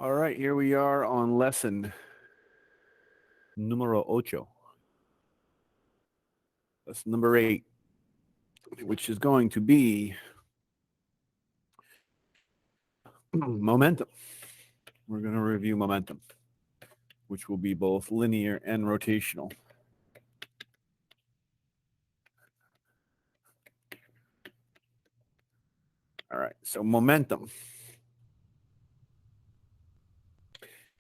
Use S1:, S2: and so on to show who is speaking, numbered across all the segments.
S1: All right, here we are on lesson numero ocho. Lesson number 8, which is going to be momentum. We're going to review momentum, which will be both linear and rotational. All right, so momentum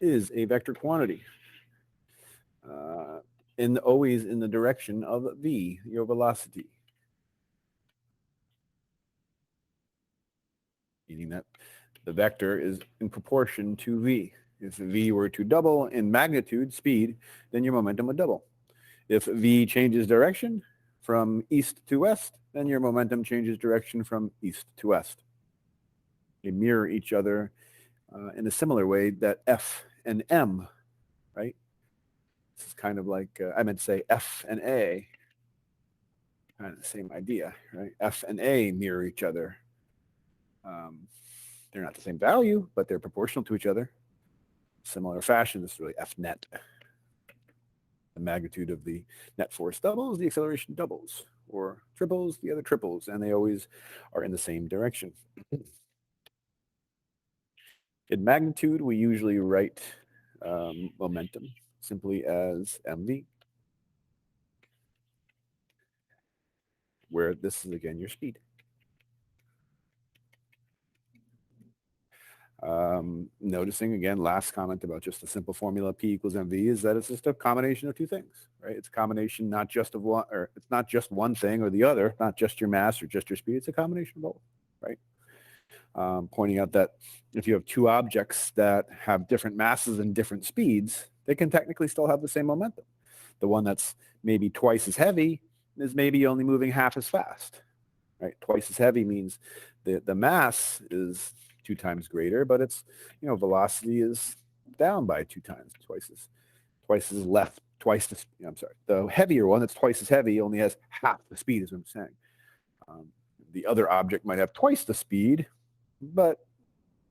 S1: is a vector quantity always in the direction of v, your velocity. Meaning that the vector is in proportion to v. If v were to double in magnitude, speed, then your momentum would double. If v changes direction from east to west, then your momentum changes direction from east to west. They mirror each other in a similar way that F and M, right? This is kind of like, I meant to say F and A, kind of the same idea, right? F and A mirror each other. They're not the same value, but they're proportional to each other. Similar fashion, this is really F net. The magnitude of the net force doubles, the acceleration doubles, or triples, the other triples, and they always are in the same direction. In magnitude, we usually write momentum simply as mv, where this is again your speed. Noticing again, last comment about just the simple formula P equals mv is that it's just a combination of two things, right? It's a combination not just of one, or it's not just one thing or the other, not just your mass or just your speed. It's a combination of both, right? Pointing out that if you have two objects that have different masses and different speeds, they can technically still have the same momentum. The one that's maybe twice as heavy is maybe only moving half as fast, right? Twice as heavy means the mass is 2 times greater, but its velocity is down by 2 times, twice as left, twice the. I'm sorry, the heavier one that's twice as heavy only has half the speed, is what I'm saying. The other object might have twice the speed, but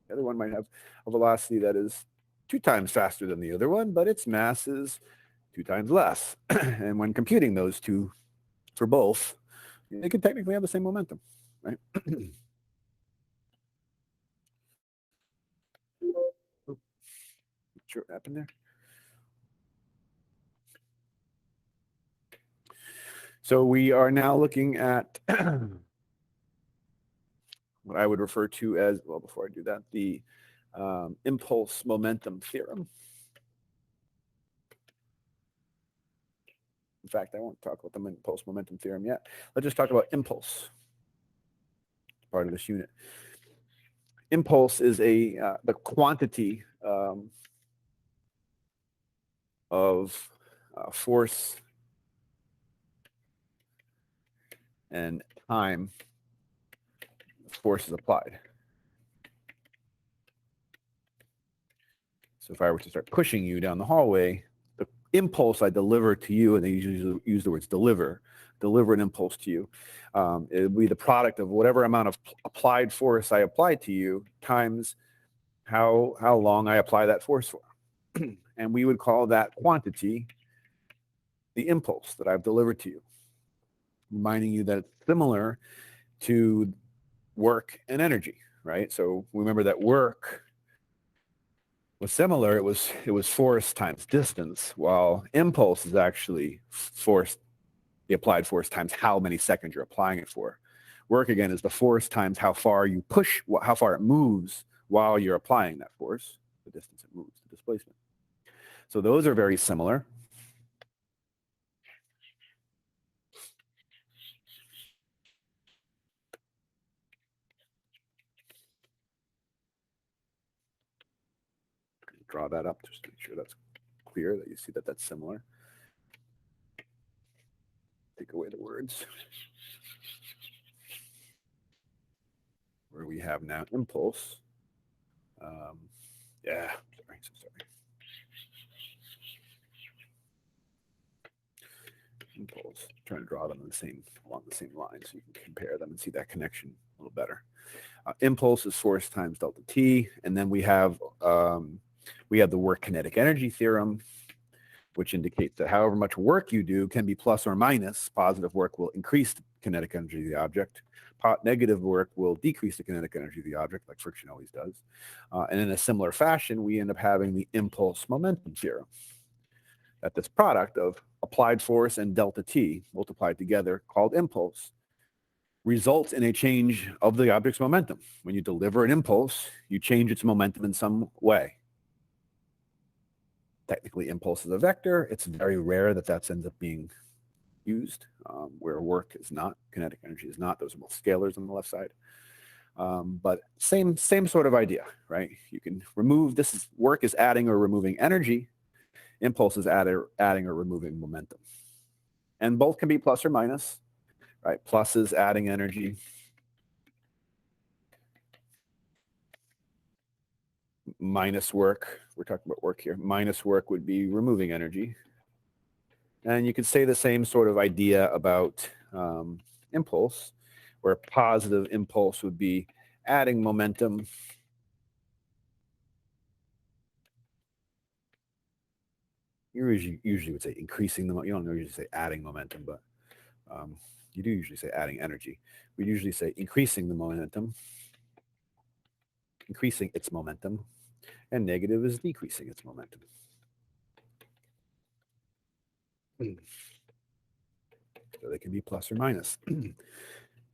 S1: the other one might have a velocity that is 2 times faster than the other one, but its mass is 2 times less. And when computing those two for both, they could technically have the same momentum, right? Not sure what happened there. So we are now looking at what I would refer to as, well, before I do that, the Impulse-Momemtum theorem. In fact, I won't talk about the Impulse-Momemtum theorem yet. Let's just talk about impulse, part of this unit. Impulse is the quantity of force and time force is applied. So if I were to start pushing you down the hallway, the impulse I deliver to you, and they usually use the words deliver an impulse to you, it would be the product of whatever amount of applied force I apply to you times how long I apply that force for. And we would call that quantity the impulse that I've delivered to you, reminding you that it's similar to work and energy, right? So remember that work was similar. It was force times distance, while impulse is actually force, the applied force times how many seconds you're applying it for. Work, again, is the force times how far you push, how far it moves while you're applying that force, the distance it moves, the displacement. So those are very similar. Draw that up just to make sure that's clear, that you see that that's similar. Take away the words. Where we have now impulse. Yeah, sorry. Impulse. I'm trying to draw them along the same line so you can compare them and see that connection a little better. Impulse is force times delta t, and then we have the work kinetic energy theorem, which indicates that however much work you do can be plus or minus. Positive work will increase the kinetic energy of the object. Negative work will decrease the kinetic energy of the object, like friction always does. And in a similar fashion, we end up having the impulse-momentum theorem, that this product of applied force and delta t multiplied together, called impulse, results in a change of the object's momentum. When you deliver an impulse, you change its momentum in some way. Technically, impulse is a vector. It's very rare that ends up being used, where work is not, kinetic energy is not. Those are both scalars on the left side. But same sort of idea, right? You can remove, work is adding or removing energy. Impulse is adding or removing momentum. And both can be plus or minus, right? Plus is adding energy. Minus work, we're talking about work here, minus work would be removing energy. And you could say the same sort of idea about impulse, where positive impulse would be adding momentum. You usually would say increasing the, you don't usually say adding momentum, but you do usually say adding energy. We usually say increasing the momentum, increasing its momentum, and negative is decreasing its momentum. So they can be plus or minus.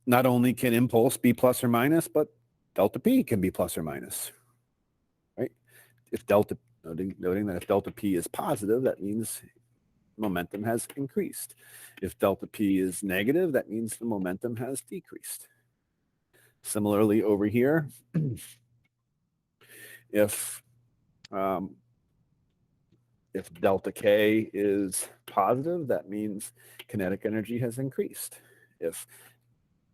S1: Not only can impulse be plus or minus, but delta P can be plus or minus, right? If noting that if delta P is positive, that means momentum has increased. If delta P is negative, that means the momentum has decreased. Similarly over here, if delta K is positive, that means kinetic energy has increased. If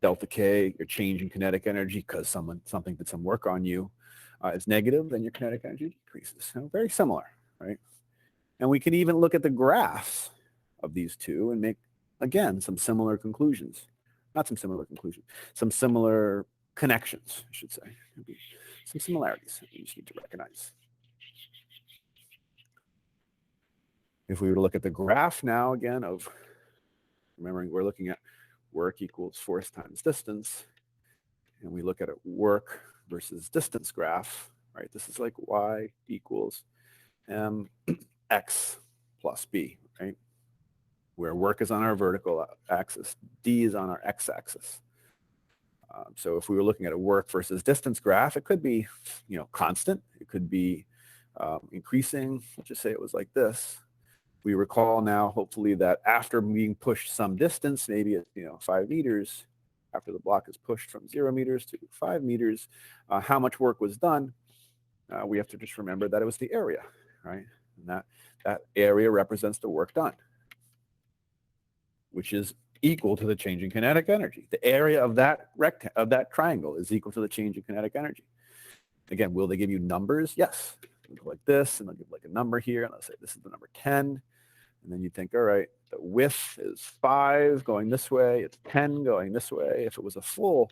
S1: delta K, your change in kinetic energy because something did some work on you, is negative, then your kinetic energy decreases. So very similar, right? And we can even look at the graphs of these two and make, again, some similar conclusions. Not some similar conclusions, some similar connections, I should say. Maybe some similarities that you just need to recognize. If we were to look at the graph now, again, of remembering we're looking at work equals force times distance, and we look at a work versus distance graph, right? This is like y equals mx plus b, right? Where work is on our vertical axis, d is on our x-axis. So if we were looking at a work versus distance graph, it could be, constant. It could be increasing. Let's just say it was like this. We recall now, hopefully, that after being pushed some distance, maybe at 5 meters, after the block is pushed from 0 meters to 5 meters, how much work was done? We have to just remember that it was the area, right? And that area represents the work done, which is equal to the change in kinetic energy. The area of that triangle is equal to the change in kinetic energy. Again, will they give you numbers? Yes. They'll go like this, and they'll give like a number here, and they'll say this is the number 10. And then you think, all right, the width is 5 going this way, it's 10 going this way. If it was a full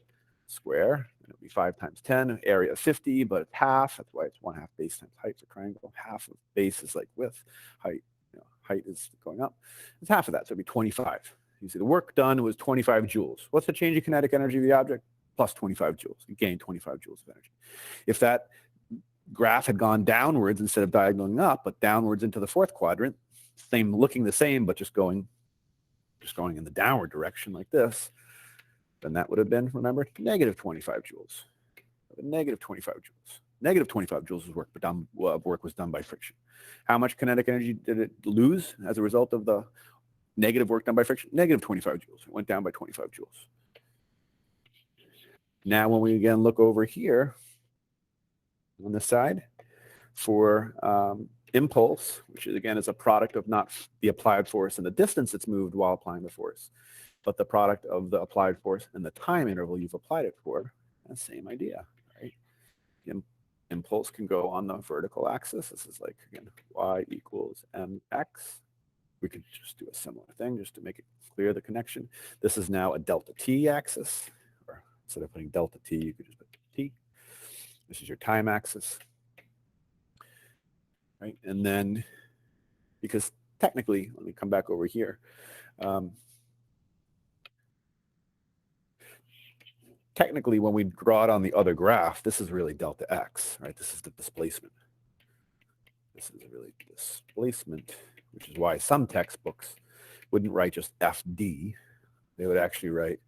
S1: square, it would be 5 times 10, area 50, but it's half. That's why it's 1/2 base times height for triangle. Half of base is like width, height. Height is going up. It's half of that, so it'd be 25. You see the work done was 25 joules. What's the change in kinetic energy of the object? Plus 25 joules. You gain 25 joules of energy. If that graph had gone downwards instead of diagonaling up, but downwards into the fourth quadrant, looking the same, but just going in the downward direction like this, then that would have been, remember, negative 25 joules. Negative 25 joules. Negative 25 joules of work was done by friction. How much kinetic energy did it lose as a result of the negative work done by friction? Negative 25 joules. It went down by 25 joules. Now, when we again look over here on this side for impulse, which is, again, is a product of not the applied force and the distance it's moved while applying the force, but the product of the applied force and the time interval you've applied it for. That same idea, right? Impulse can go on the vertical axis. This is like, again, y equals mx. We could just do a similar thing just to make it clear the connection. This is now a delta t axis, or instead of putting delta t, you could just put t. This is your time axis, right? And then, because technically, let me come back over here. Technically, when we draw it on the other graph, this is really delta x, right? This is the displacement. This is really displacement, which is why some textbooks wouldn't write just FD. They would actually write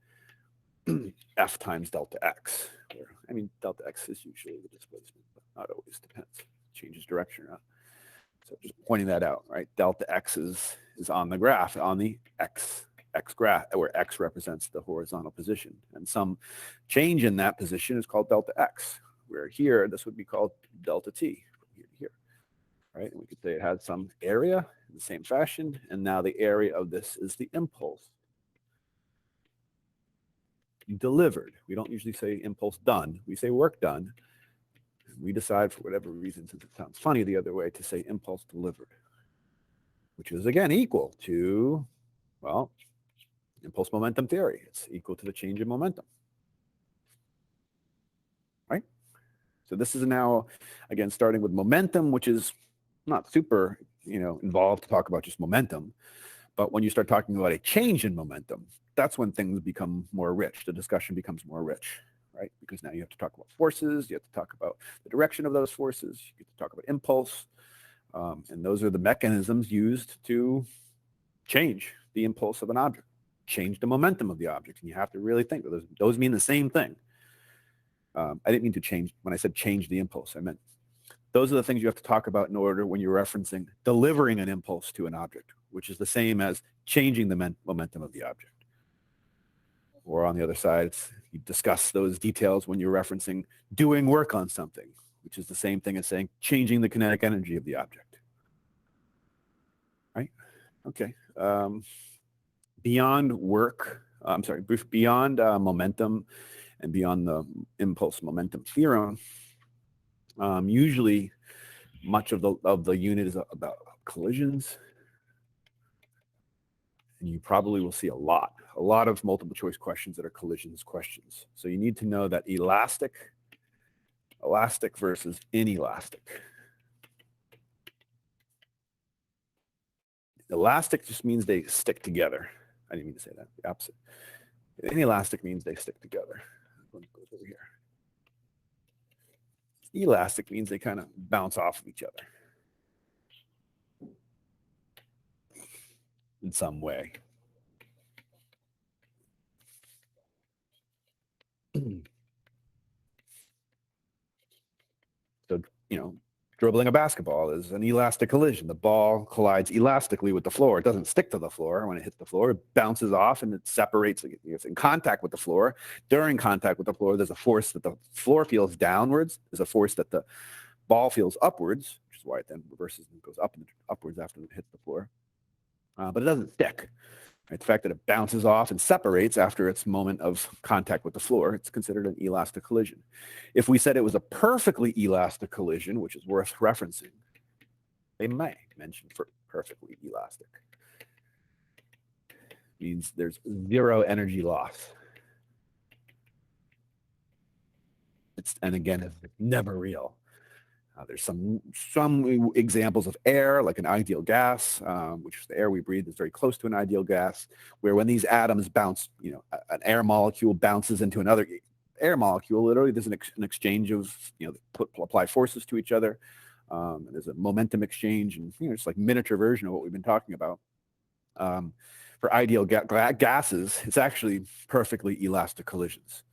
S1: F times delta x. Where, I mean, delta x is usually the displacement, but not always, depends. Changes direction or not. So just pointing that out, right? Delta x is on the graph, on the x graph, where x represents the horizontal position. And some change in that position is called delta x, where here, this would be called delta t, from here to here, right? And we could say it has some area in the same fashion, and now the area of this is the impulse delivered. We don't usually say impulse done. We say work done. We decide, for whatever reason, since it sounds funny the other way, to say impulse delivered, which is, again, equal to, well, impulse momentum theory. It's equal to the change in momentum, right? So this is now, again, starting with momentum, which is not super, involved to talk about just momentum. But when you start talking about a change in momentum, that's when things become more rich. The discussion becomes more rich, right? Because now you have to talk about forces. You have to talk about the direction of those forces. You have to talk about impulse. And those are the mechanisms used to change the impulse of an object, change the momentum of the object. And you have to really think, those mean the same thing. I didn't mean to change, when I said change the impulse, I meant those are the things you have to talk about in order when you're referencing delivering an impulse to an object, which is the same as changing the momentum of the object. Or on the other side, you discuss those details when you're referencing doing work on something, which is the same thing as saying changing the kinetic energy of the object. Right? Okay. Beyond momentum and beyond the impulse-momentum theorem, usually much of the unit is about collisions. And you probably will see a lot of multiple choice questions that are collisions questions. So you need to know that elastic versus inelastic. Elastic just means they stick together. I didn't mean to say that, the opposite. Inelastic means they stick together. Goes over here. Elastic means they kind of bounce off of each other in some way. So, dribbling a basketball is an elastic collision. The ball collides elastically with the floor. It doesn't stick to the floor. When it hits the floor, it bounces off and it separates. It's in contact with the floor. During contact with the floor, there's a force that the floor feels downwards. There's a force that the ball feels upwards, which is why it then reverses and goes upwards after it hits the floor. But it doesn't stick. Right? The fact that it bounces off and separates after its moment of contact with the floor, it's considered an elastic collision. If we said it was a perfectly elastic collision, which is worth referencing, they may mention perfectly elastic. Means there's zero energy loss. And again, it's never real. There's some examples of air, like an ideal gas, which is the air we breathe is very close to an ideal gas, where when these atoms bounce, an air molecule bounces into another air molecule, literally there's an exchange of, apply forces to each other. There's a momentum exchange, and it's like miniature version of what we've been talking about. For ideal gases, it's actually perfectly elastic collisions.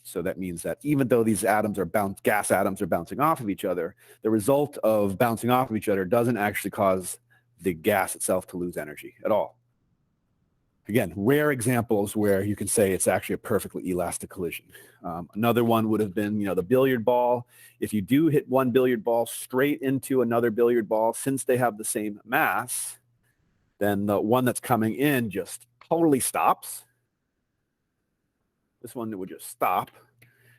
S1: So that means that even though these gas atoms are bouncing off of each other, the result of bouncing off of each other doesn't actually cause the gas itself to lose energy at all. Again, rare examples where you can say it's actually a perfectly elastic collision. Another one would have been, the billiard ball. If you do hit one billiard ball straight into another billiard ball, since they have the same mass, then the one that's coming in just totally stops. This one would just stop.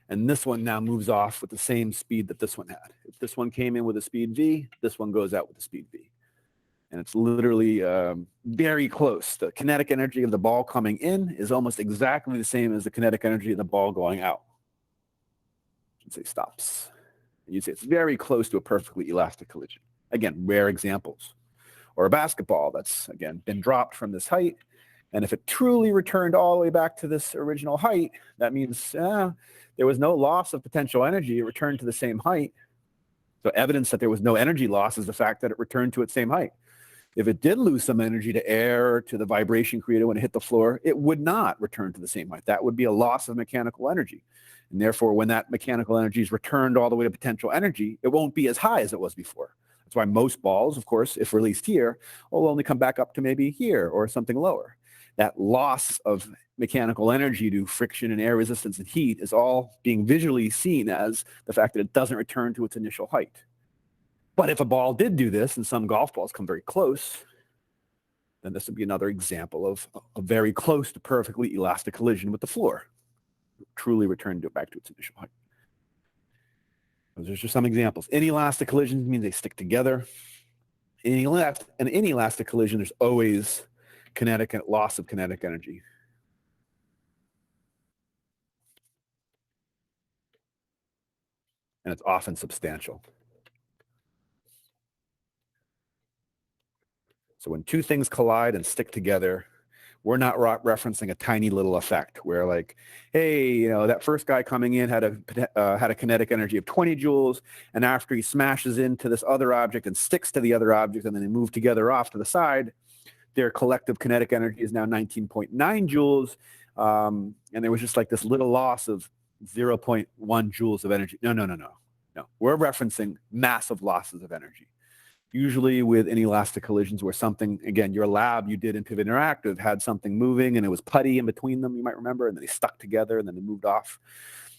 S1: And this one now moves off with the same speed that this one had. If this one came in with a speed v, this one goes out with a speed v. And it's literally very close. The kinetic energy of the ball coming in is almost exactly the same as the kinetic energy of the ball going out. You'd say stops. And you'd say it's very close to a perfectly elastic collision. Again, rare examples. Or a basketball that's, again, been dropped from this height. And if it truly returned all the way back to this original height, that means there was no loss of potential energy. It returned to the same height. So evidence that there was no energy loss is the fact that it returned to its same height. If it did lose some energy to air, to the vibration created when it hit the floor, it would not return to the same height. That would be a loss of mechanical energy. And therefore, when that mechanical energy is returned all the way to potential energy, it won't be as high as it was before. That's why most balls, of course, if released here, will only come back up to maybe here or something lower. That loss of mechanical energy to friction and air resistance and heat is all being visually seen as the fact that it doesn't return to its initial height. But if a ball did do this, and some golf balls come very close, then this would be another example of a very close to perfectly elastic collision with the floor. Truly returned it back to its initial height. Those are just some examples. Inelastic collisions means they stick together. In an inelastic collision, there's always loss of kinetic energy. And it's often substantial. So when two things collide and stick together, we're not referencing a tiny little effect where, like, hey, that first guy coming in had a kinetic energy of 20 joules, and after he smashes into this other object and sticks to the other object, and then they move together off to the side, their collective kinetic energy is now 19.9 joules, and there was just like this little loss of 0.1 joules of energy. No. We're referencing massive losses of energy. Usually with inelastic collisions where something, again, your lab you did in Pivot Interactive had something moving and it was putty in between them, you might remember, and then they stuck together and then they moved off.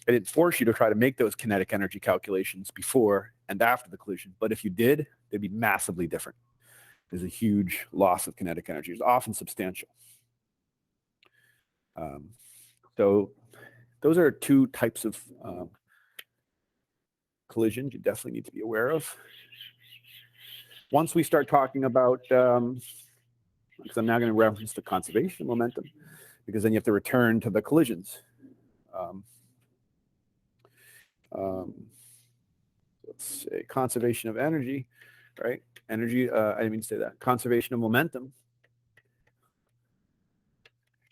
S1: It didn't force you to try to make those kinetic energy calculations before and after the collision. But if you did, they'd be massively different. There's a huge loss of kinetic energy. It's often substantial. So those are two types of collisions you definitely need to be aware of. Once we start talking about, because I'm now going to reference the conservation of momentum, because then you have to return to the collisions. Let's say conservation of energy, right? Energy, I didn't mean to say that. Conservation of momentum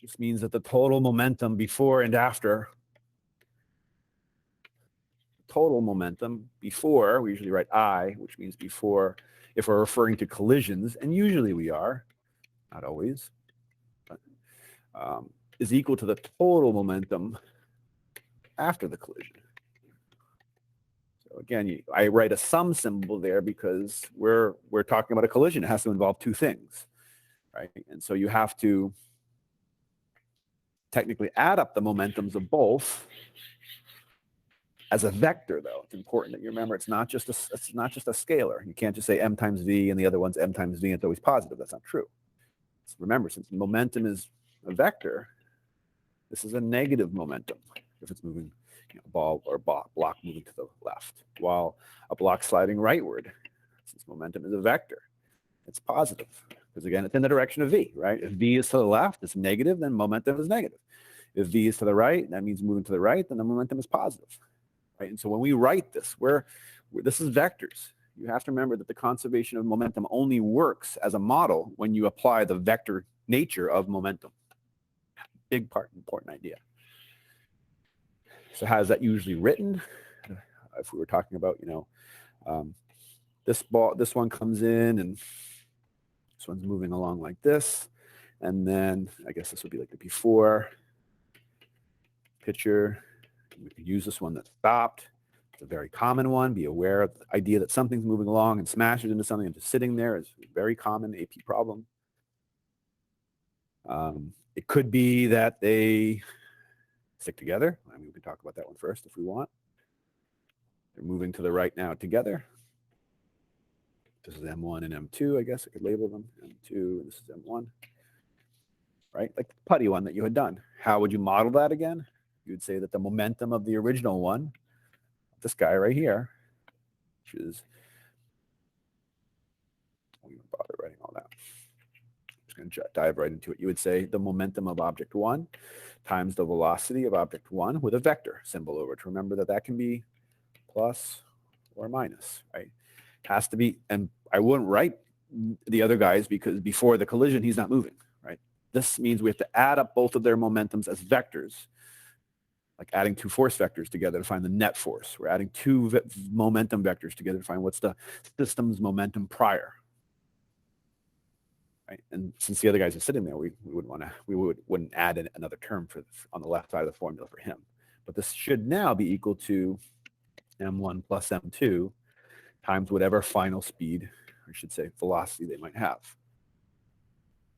S1: just means that the total momentum before and after, total momentum before, we usually write I, which means before, if we're referring to collisions, and usually we are, not always, but, is equal to the total momentum after the collision. So again, I write a sum symbol there because we're talking about a collision. It has to involve two things, right? And so you have to technically add up the momentums of both as a vector, though. It's important that you remember it's not just a scalar. You can't just say m times v and the other one's m times v and it's always positive. That's not true. So remember, since momentum is a vector, this is a negative momentum if it's moving, a ball or a block moving to the left, while a block sliding rightward, since momentum is a vector, it's positive because, again, it's in the direction of v, right? If v is to the left, it's negative, then momentum is negative. If v is to the right, that means moving to the right, then the momentum is positive. Right? And so when we write this, this is vectors. You have to remember that the conservation of momentum only works as a model when you apply the vector nature of momentum. Big part, important idea. So how is that usually written? If we were talking about, this one comes in and this one's moving along like this. And then I guess this would be like the before picture. We could use this one that stopped. It's a very common one. Be aware of the idea that something's moving along and smashes into something and just sitting there is a very common AP problem. It could be that they stick together. I mean, we can talk about that one first if we want. They're moving to the right now together. This is M1 and M2, I guess I could label them. M2, and this is M1. Right? Like the putty one that you had done. How would you model that again? You would say that the momentum of the original one, this guy right here, which is, I won't even bother writing all that. I'm just going to dive right into it. You would say the momentum of object 1 times the velocity of object 1 with a vector symbol over it. Remember that that can be plus or minus, right? It has to be, and I wouldn't write the other guys because before the collision, he's not moving, right? This means we have to add up both of their momentums as vectors, like adding two force vectors together to find the net force. We're adding two momentum vectors together to find what's the system's momentum prior. Right? And since the other guys are sitting there, we wouldn't add another term for on the left side of the formula for him. But this should now be equal to m1 plus m2 times whatever final speed, or I should say velocity, they might have.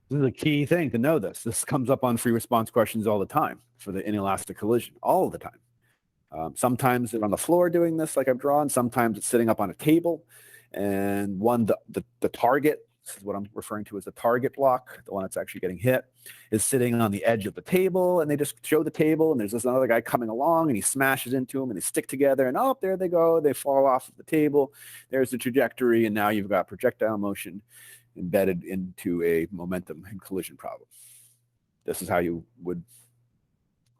S1: This is a key thing to know this. This comes up on free response questions all the time for the inelastic collision, all the time. Sometimes they're on the floor doing this like I've drawn. Sometimes it's sitting up on a table. And the target, this is what I'm referring to as the target block, the one that's actually getting hit, is sitting on the edge of the table. And they just show the table. And there's this another guy coming along and he smashes into him and they stick together. And oh, there they go. They fall off of the table. There's the trajectory. And now you've got projectile motion embedded into a momentum and collision problem. This is how you would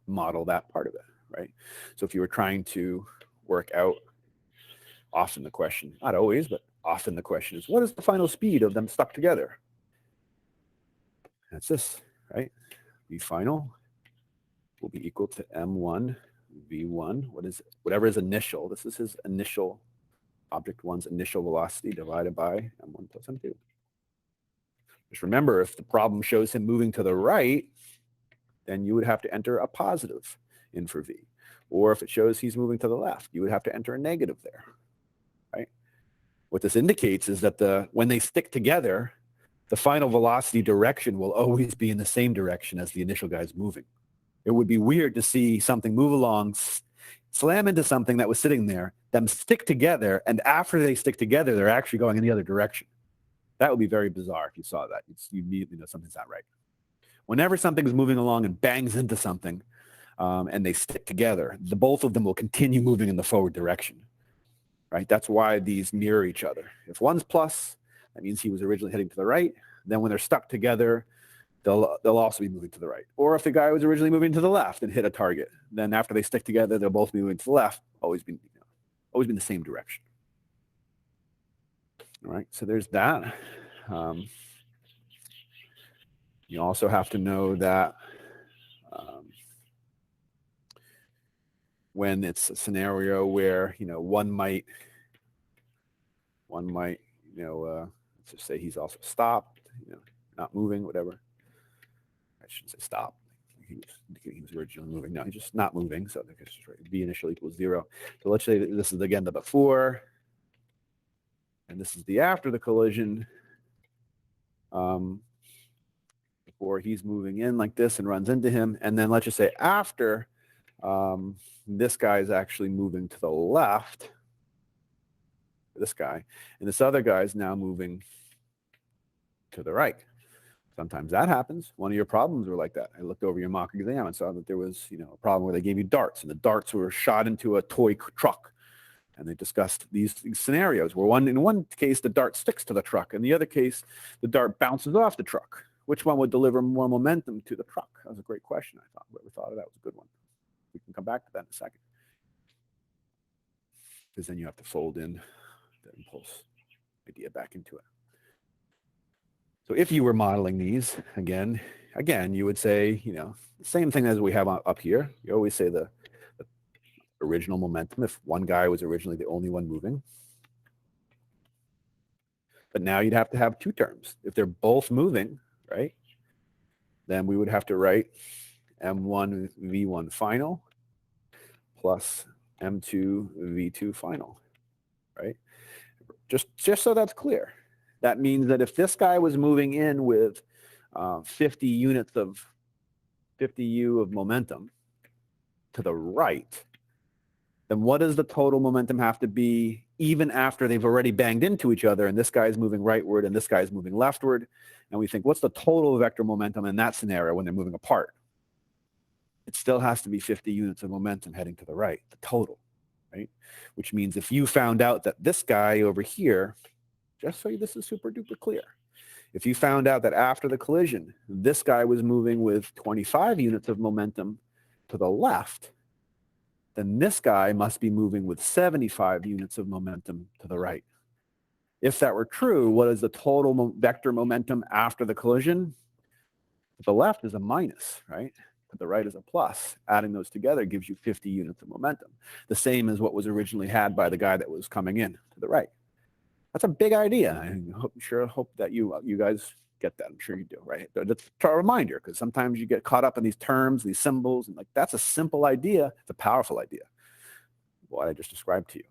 S1: model that part of it, right? So if you were trying to work out, often the question, not always, but often the question is, what is the final speed of them stuck together? That's this, right? V final will be equal to m1 v1. What is it? Whatever is initial. This is his initial, object 1's initial velocity divided by m1 plus m2. Just remember, if the problem shows him moving to the right, then you would have to enter a positive in for v. Or if it shows he's moving to the left, you would have to enter a negative there, right? What this indicates is that when they stick together, the final velocity direction will always be in the same direction as the initial guy's moving. It would be weird to see something move along, slam into something that was sitting there, them stick together, and after they stick together, they're actually going in the other direction. That would be very bizarre if you saw that. You immediately know something's not right. Whenever something's moving along and bangs into something and they stick together, both of them will continue moving in the forward direction, right? That's why these mirror each other. If one's plus, that means he was originally heading to the right. Then when they're stuck together, they'll also be moving to the right. Or if the guy was originally moving to the left and hit a target, then after they stick together, they'll both be moving to the left, always be in the same direction. All right, so there's that. You also have to know that when it's a scenario where one might let's just say he's also stopped, not moving, whatever. I shouldn't say stop. He was originally moving. No, he's just not moving. So I think it's just right. V initial equals 0. So let's say that this is again the before, and this is the after the collision. Before he's moving in like this and runs into him, and then let's just say after this guy is actually moving to the left, this guy, and this other guy is now moving to the right. Sometimes that happens. One of your problems were like that. I looked over your mock exam and saw that there was a problem where they gave you darts, and the darts were shot into a toy truck. And they discussed these scenarios where in one case, the dart sticks to the truck. In the other case, the dart bounces off the truck. Which one would deliver more momentum to the truck? That was a great question, I thought. Whoever thought of that was a good one. We can come back to that in a second. Because then you have to fold in the impulse idea back into it. So if you were modeling these, again, you would say, the same thing as we have up here. You always say the original momentum if one guy was originally the only one moving. But now you'd have to have two terms. If they're both moving, right, then we would have to write m1 v1 final plus m2 v2 final, right? Just so that's clear. That means that if this guy was moving in with 50 units of 50 u of momentum to the right, then what does the total momentum have to be even after they've already banged into each other and this guy's moving rightward and this guy's moving leftward? And we think, what's the total vector momentum in that scenario when they're moving apart? It still has to be 50 units of momentum heading to the right, the total, right? Which means if you found out that this guy over here, just so this is super duper clear, If you found out that after the collision, this guy was moving with 25 units of momentum to the left, then this guy must be moving with 75 units of momentum to the right. If that were true, what is the total vector momentum after the collision? To the left is a minus, right? To the right is a plus. Adding those together gives you 50 units of momentum, the same as what was originally had by the guy that was coming in to the right. That's a big idea. I hope that you guys get that. I'm sure you do, right? But it's a reminder, because sometimes you get caught up in these terms, these symbols, and like, that's a simple idea. It's a powerful idea, what I just described to you.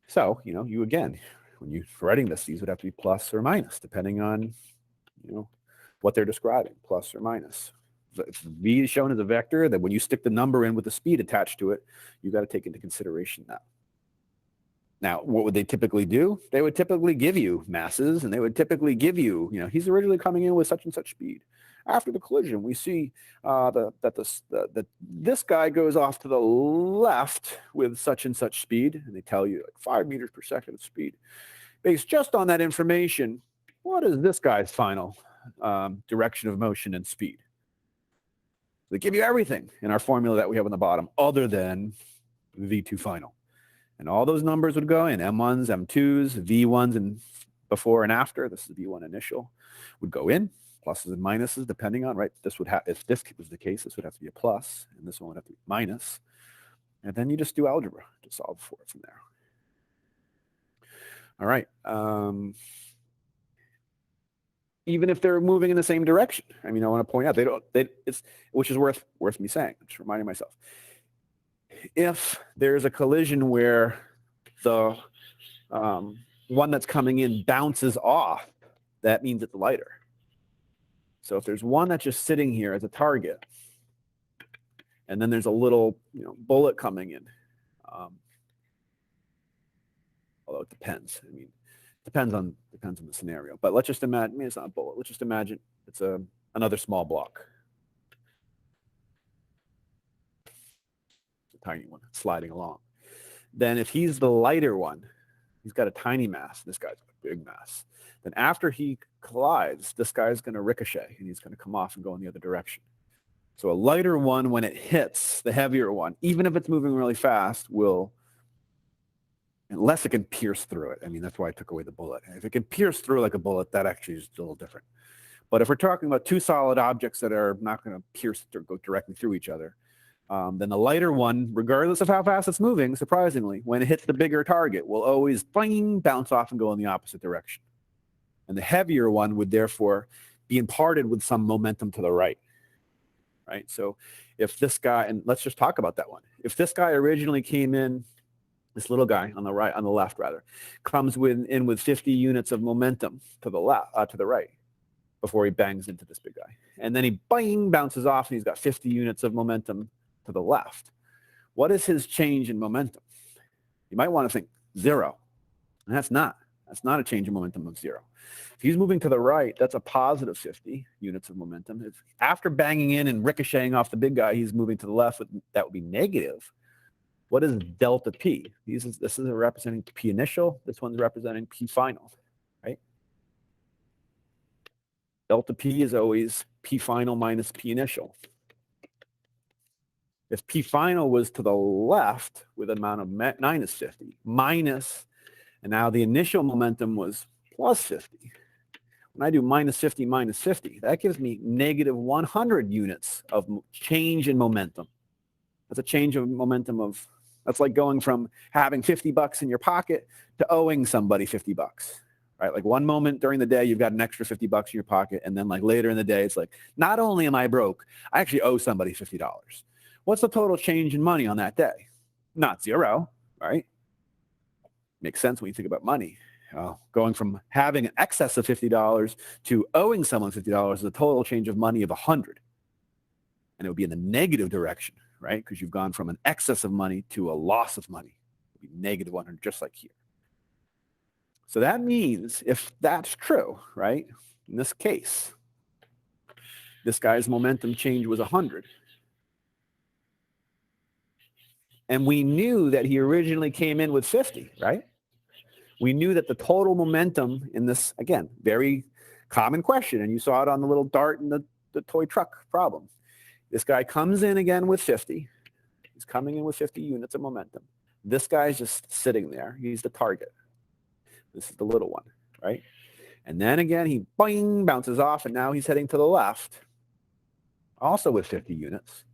S1: So, you again, when you're writing this, these would have to be plus or minus, depending on, what they're describing, plus or minus. If v is shown as a vector, then when you stick the number in with the speed attached to it, you got to take into consideration that. Now, what would they typically do? They would typically give you masses, and they would typically give you, he's originally coming in with such and such speed. After the collision, we see that this guy goes off to the left with such and such speed, and they tell you like 5 meters per second of speed. Based just on that information, what is this guy's final direction of motion and speed? They give you everything in our formula that we have on the bottom, other than V2 final. And all those numbers would go in, M1s, M2s, V1s, and before and after, this is V1 initial, would go in, pluses and minuses, depending on, right? This would have, if this was the case, this would have to be a plus, and this one would have to be minus. And then you just do algebra to solve for it from there. All right. Even if they're moving in the same direction, I mean, I want to point out, which is worth me saying, just reminding myself. If there's a collision where the one that's coming in bounces off, that means it's lighter. So if there's one that's just sitting here as a target, and then there's a little bullet coming in, although it depends. I mean, depends on the scenario. But let's just imagine, it's not a bullet. Let's just imagine it's another small block. Tiny one sliding along. Then if he's the lighter one, he's got a tiny mass, this guy's got a big mass. Then after he collides, this guy's going to ricochet, and he's going to come off and go in the other direction. So a lighter one, when it hits the heavier one, even if it's moving really fast, will, unless it can pierce through it. I mean, that's why I took away the bullet. If it can pierce through like a bullet, that actually is a little different. But if we're talking about two solid objects that are not going to pierce or go directly through each other, then the lighter one, regardless of how fast it's moving, surprisingly, when it hits the bigger target, will always bounce off and go in the opposite direction. And the heavier one would therefore be imparted with some momentum to the right. Right? So if this guy, and let's just talk about that one. If this guy originally came in, this little guy on the left, comes in with 50 units of momentum to the left, to the right, before he bangs into this big guy. And then he bounces off, and he's got 50 units of momentum to the left. What is his change in momentum? You might want to think 0. And that's not a change in momentum of 0. If he's moving to the right, that's a positive 50 units of momentum. If after banging in and ricocheting off the big guy, he's moving to the left, that would be negative. What is delta P? This is representing P initial. This one's representing P final, right? Delta P is always P final minus P initial. If P final was to the left with an amount of minus 50, and now the initial momentum was plus 50. When I do minus 50, that gives me negative 100 units of change in momentum. That's a change of momentum that's like going from having 50 bucks in your pocket to owing somebody 50 bucks. Right? Like one moment during the day, you've got an extra 50 bucks in your pocket. And then like later in the day, it's like, not only am I broke, I actually owe somebody $50. What's the total change in money on that day? Not 0, right? Makes sense when you think about money. Going from having an excess of $50 to owing someone $50 is a total change of money of 100. And it would be in the negative direction, right? Because you've gone from an excess of money to a loss of money. It would be negative 100, just like here. So that means if that's true, right? In this case, this guy's momentum change was 100. And we knew that he originally came in with 50, right? we knew that the total momentum in this, again, very common question, and you saw it on the little dart in the toy truck problem. This guy comes in again with 50. He's coming in with 50 units of momentum. This guy's just sitting there. He's the target. This is the little one, right? And then again, he boing, bounces off, and now he's heading to the left, also with 50 units.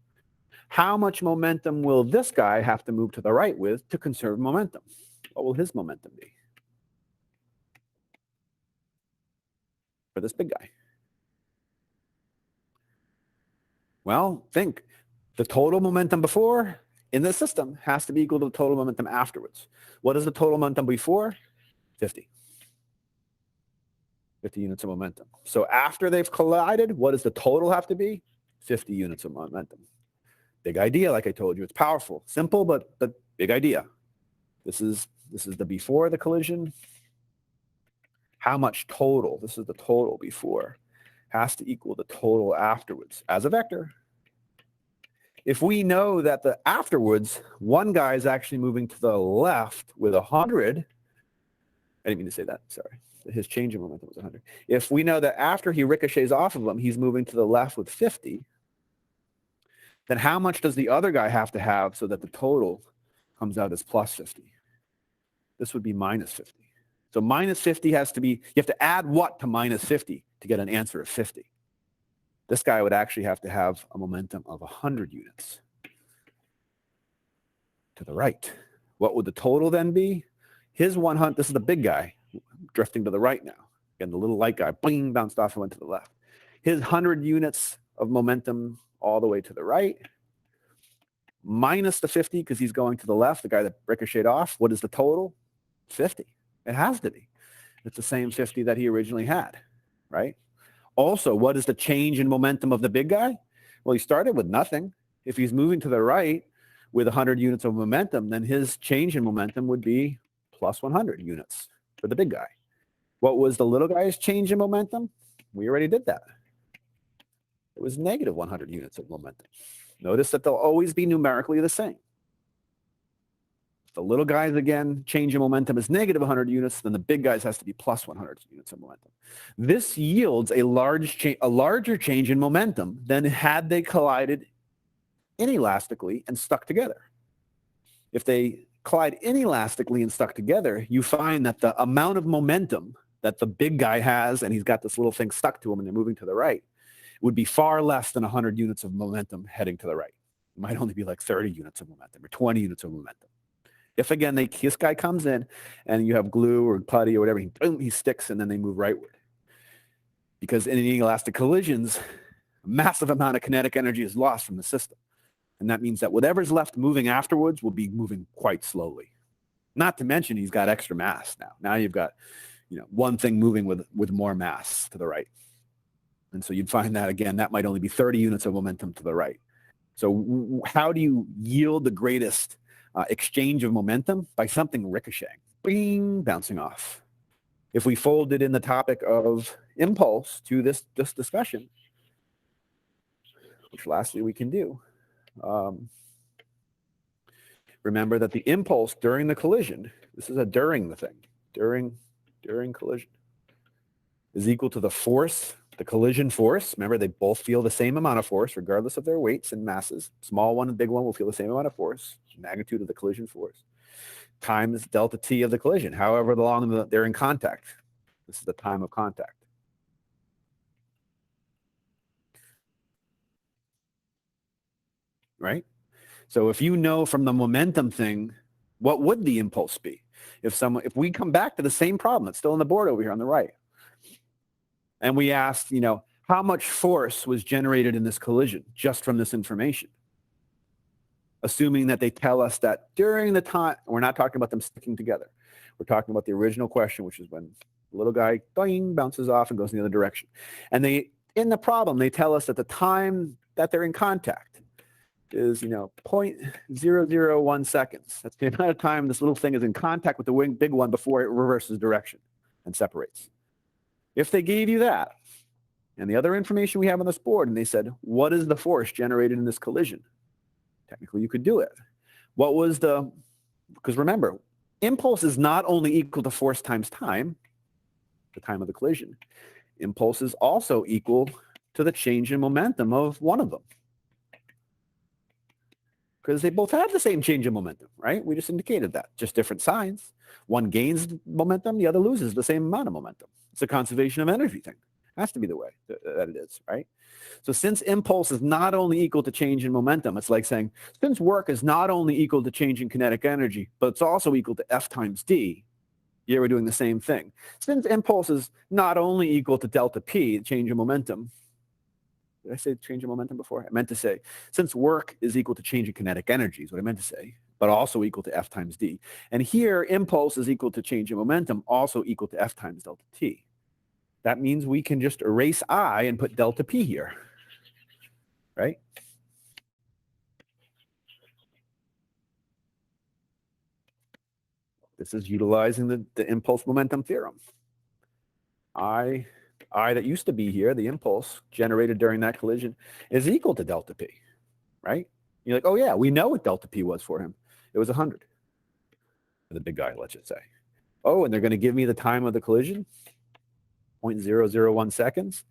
S1: How much momentum will this guy have to move to the right with to conserve momentum? What will his momentum be for this big guy? Well, think. The total momentum before in the system has to be equal to the total momentum afterwards. What is the total momentum before? 50. 50 units of momentum. So after they've collided, what does the total have to be? 50 units of momentum. Big idea, like I told you. It's powerful. Simple, but big idea. This is the before the collision. How much total? This is the total before. Has to equal the total afterwards as a vector. If we know that the afterwards, one guy is actually moving to the left with 100. I didn't mean to say that, sorry. His change in momentum was 100. If we know that after he ricochets off of him, he's moving to the left with 50, then how much does the other guy have to have so that the total comes out as plus 50? This would be minus 50. So minus 50 has to be, you have to add what to minus 50 to get an answer of 50? This guy would actually have to have a momentum of 100 units to the right. What would the total then be? His 100, this is the big guy drifting to the right now. Again, the little light guy, bling, bounced off and went to the left. His 100 units of momentum all the way to the right, minus the 50 because he's going to the left, the guy that ricocheted off. What is the total? 50. It has to be. It's the same 50 that he originally had, right? Also, what is the change in momentum of the big guy? Well, he started with nothing. If he's moving to the right with 100 units of momentum, then his change in momentum would be plus 100 units for the big guy. What was the little guy's change in momentum? We already did that. It was negative 100 units of momentum. Notice that they'll always be numerically the same. If the little guys, again, change in momentum is negative 100 units, then the big guys has to be plus 100 units of momentum. This yields a larger change in momentum than had they collided inelastically and stuck together. If they collide inelastically and stuck together, you find that the amount of momentum that the big guy has, and he's got this little thing stuck to him and they're moving to the right, would be far less than 100 units of momentum heading to the right. It might only be like 30 units of momentum or 20 units of momentum. If, again, this guy comes in and you have glue or putty or whatever, he sticks and then they move rightward. Because in inelastic collisions, a massive amount of kinetic energy is lost from the system. And that means that whatever's left moving afterwards will be moving quite slowly. Not to mention he's got extra mass now. Now you've got one thing moving with more mass to the right. And so you'd find that, again, that might only be 30 units of momentum to the right. So how do you yield the greatest exchange of momentum? By something ricocheting, bing, bouncing off. If we folded in the topic of impulse to this discussion, which lastly we can do, remember that the impulse during the collision, this is a during the thing, during collision, is equal to the force, the collision force. Remember, they both feel the same amount of force regardless of their weights and masses. Small one and big one will feel the same amount of force, magnitude of the collision force, times delta T of the collision, however long they're in contact. This is the time of contact. Right? So if you know from the momentum thing, what would the impulse be? If we come back to the same problem, it's still on the board over here on the right, and we asked, how much force was generated in this collision just from this information? Assuming that they tell us that during the time, we're not talking about them sticking together. We're talking about the original question, which is when the little guy boing, bounces off and goes in the other direction. And in the problem, they tell us that the time that they're in contact is, 0.001 seconds. That's the amount of time this little thing is in contact with the big one before it reverses direction and separates. If they gave you that and the other information we have on this board, and they said, what is the force generated in this collision? Technically, you could do it. Because remember, impulse is not only equal to force times time, the time of the collision. Impulse is also equal to the change in momentum of one of them. Because they both have the same change in momentum, right? We just indicated that, just different signs. One gains momentum, the other loses the same amount of momentum. It's a conservation of energy thing. It has to be the way that it is, right? So since impulse is not only equal to change in momentum, it's like saying, since work is not only equal to change in kinetic energy, but it's also equal to F times D, here we're doing the same thing. Since impulse is not only equal to delta P, change in momentum, did I say change in momentum before? I meant to say, since work is equal to change in kinetic energy is what I meant to say, but also equal to F times D. And here, impulse is equal to change in momentum, also equal to F times delta T. That means we can just erase I and put delta P here, right? This is utilizing the impulse momentum theorem. I that used to be here, the impulse generated during that collision, is equal to delta P, right? You're like, oh yeah, we know what delta P was for him. It was 100. For the big guy, let's just say. Oh, and they're going to give me the time of the collision, 0.001 seconds.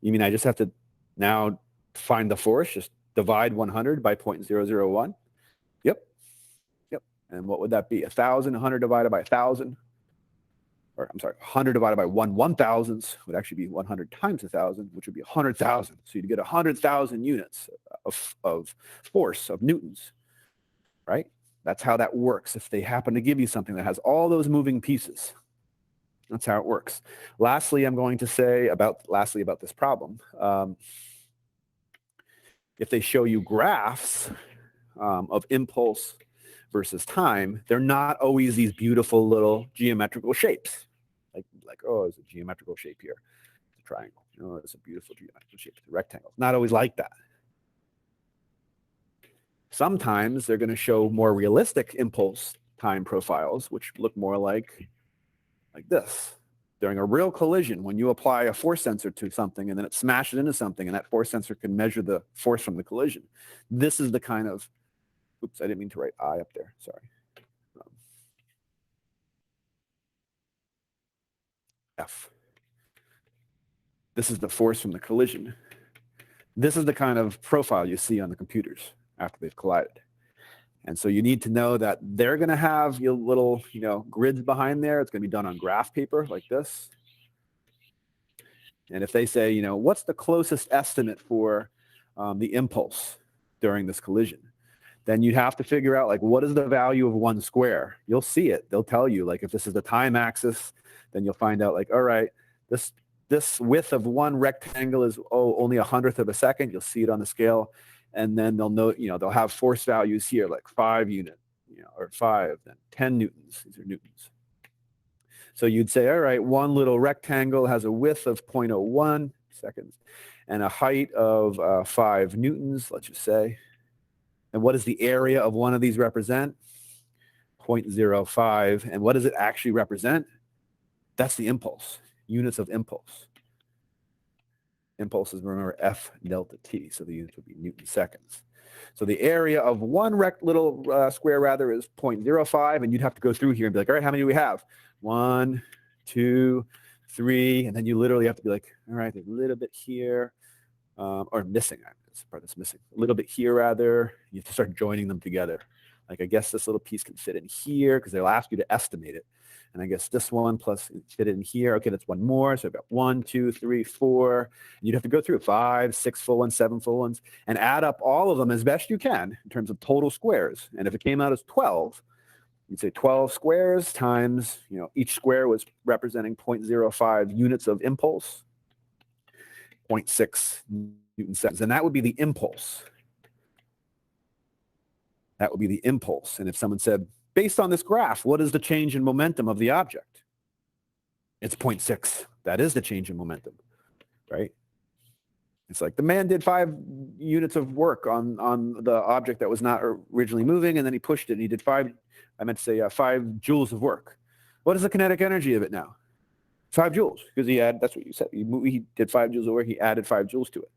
S1: You mean I just have to now find the force, just divide 100 by 0.001? Yep. And what would that be? 1,000, 100 divided by 1,000. Or I'm sorry, 100 divided by 1/1000 would actually be 100 times 1,000, which would be 100,000. So you'd get 100,000 units of force, of newtons, right? That's how that works. If they happen to give you something that has all those moving pieces, that's how it works. Lastly, I'm going to say about this problem. If they show you graphs of impulse versus time, they're not always these beautiful little geometrical shapes. Like, oh, there's a geometrical shape here. It's a triangle. Oh, it's a beautiful geometrical shape. It's a rectangle. Not always like that. Sometimes they're going to show more realistic impulse time profiles, which look more like this. During a real collision, when you apply a force sensor to something and then it smashes into something and that force sensor can measure the force from the collision. This is the kind of, oops, I didn't mean to write I up there, sorry. F. This is the force from the collision. This is the kind of profile you see on the computers after they've collided. And so you need to know that they're going to have your little, grids behind there. It's going to be done on graph paper like this. And if they say, what's the closest estimate for the impulse during this collision, then you'd have to figure out, like, what is the value of 1 square? You'll see it. They'll tell you, like, if this is the time axis, then you'll find out, like, all right, this width of one rectangle is only 100th of a second. You'll see it on the scale. And then they'll know, they'll have force values here, like 5 unit, or 5, then 10 newtons. These are newtons. So you'd say, all right, one little rectangle has a width of 0.01 seconds and a height of 5 newtons, let's just say. And what does the area of one of these represent? 0.05. And what does it actually represent? That's the impulse, units of impulse. Impulses, remember, F delta T, so the units would be Newton seconds. So the area of one little square rather is 0.05, and you'd have to go through here and be like, all right, how many do we have? 1, 2, 3, and then you literally have to be like, all right, there's a little bit here, or missing, this part that's missing. A little bit here rather, you have to start joining them together. Like, I guess this little piece can fit in here because they'll ask you to estimate it. And I guess this one plus fit in here. Okay, that's one more. So I've got 1, 2, 3, 4. And you'd have to go through 5, 6 full ones, 7 full ones, and add up all of them as best you can in terms of total squares. And if it came out as 12, you'd say 12 squares times, each square was representing 0.05 units of impulse, 0.6 Newton seconds. And that would be the impulse. That would be the impulse. And if someone said, based on this graph, what is the change in momentum of the object? It's 0.6. That is the change in momentum, right? It's like the man did 5 units of work on the object that was not originally moving, and then he pushed it, and he did 5 joules of work. What is the kinetic energy of it now? 5 joules, because that's what you said. He did 5 joules of work, he added 5 joules to it,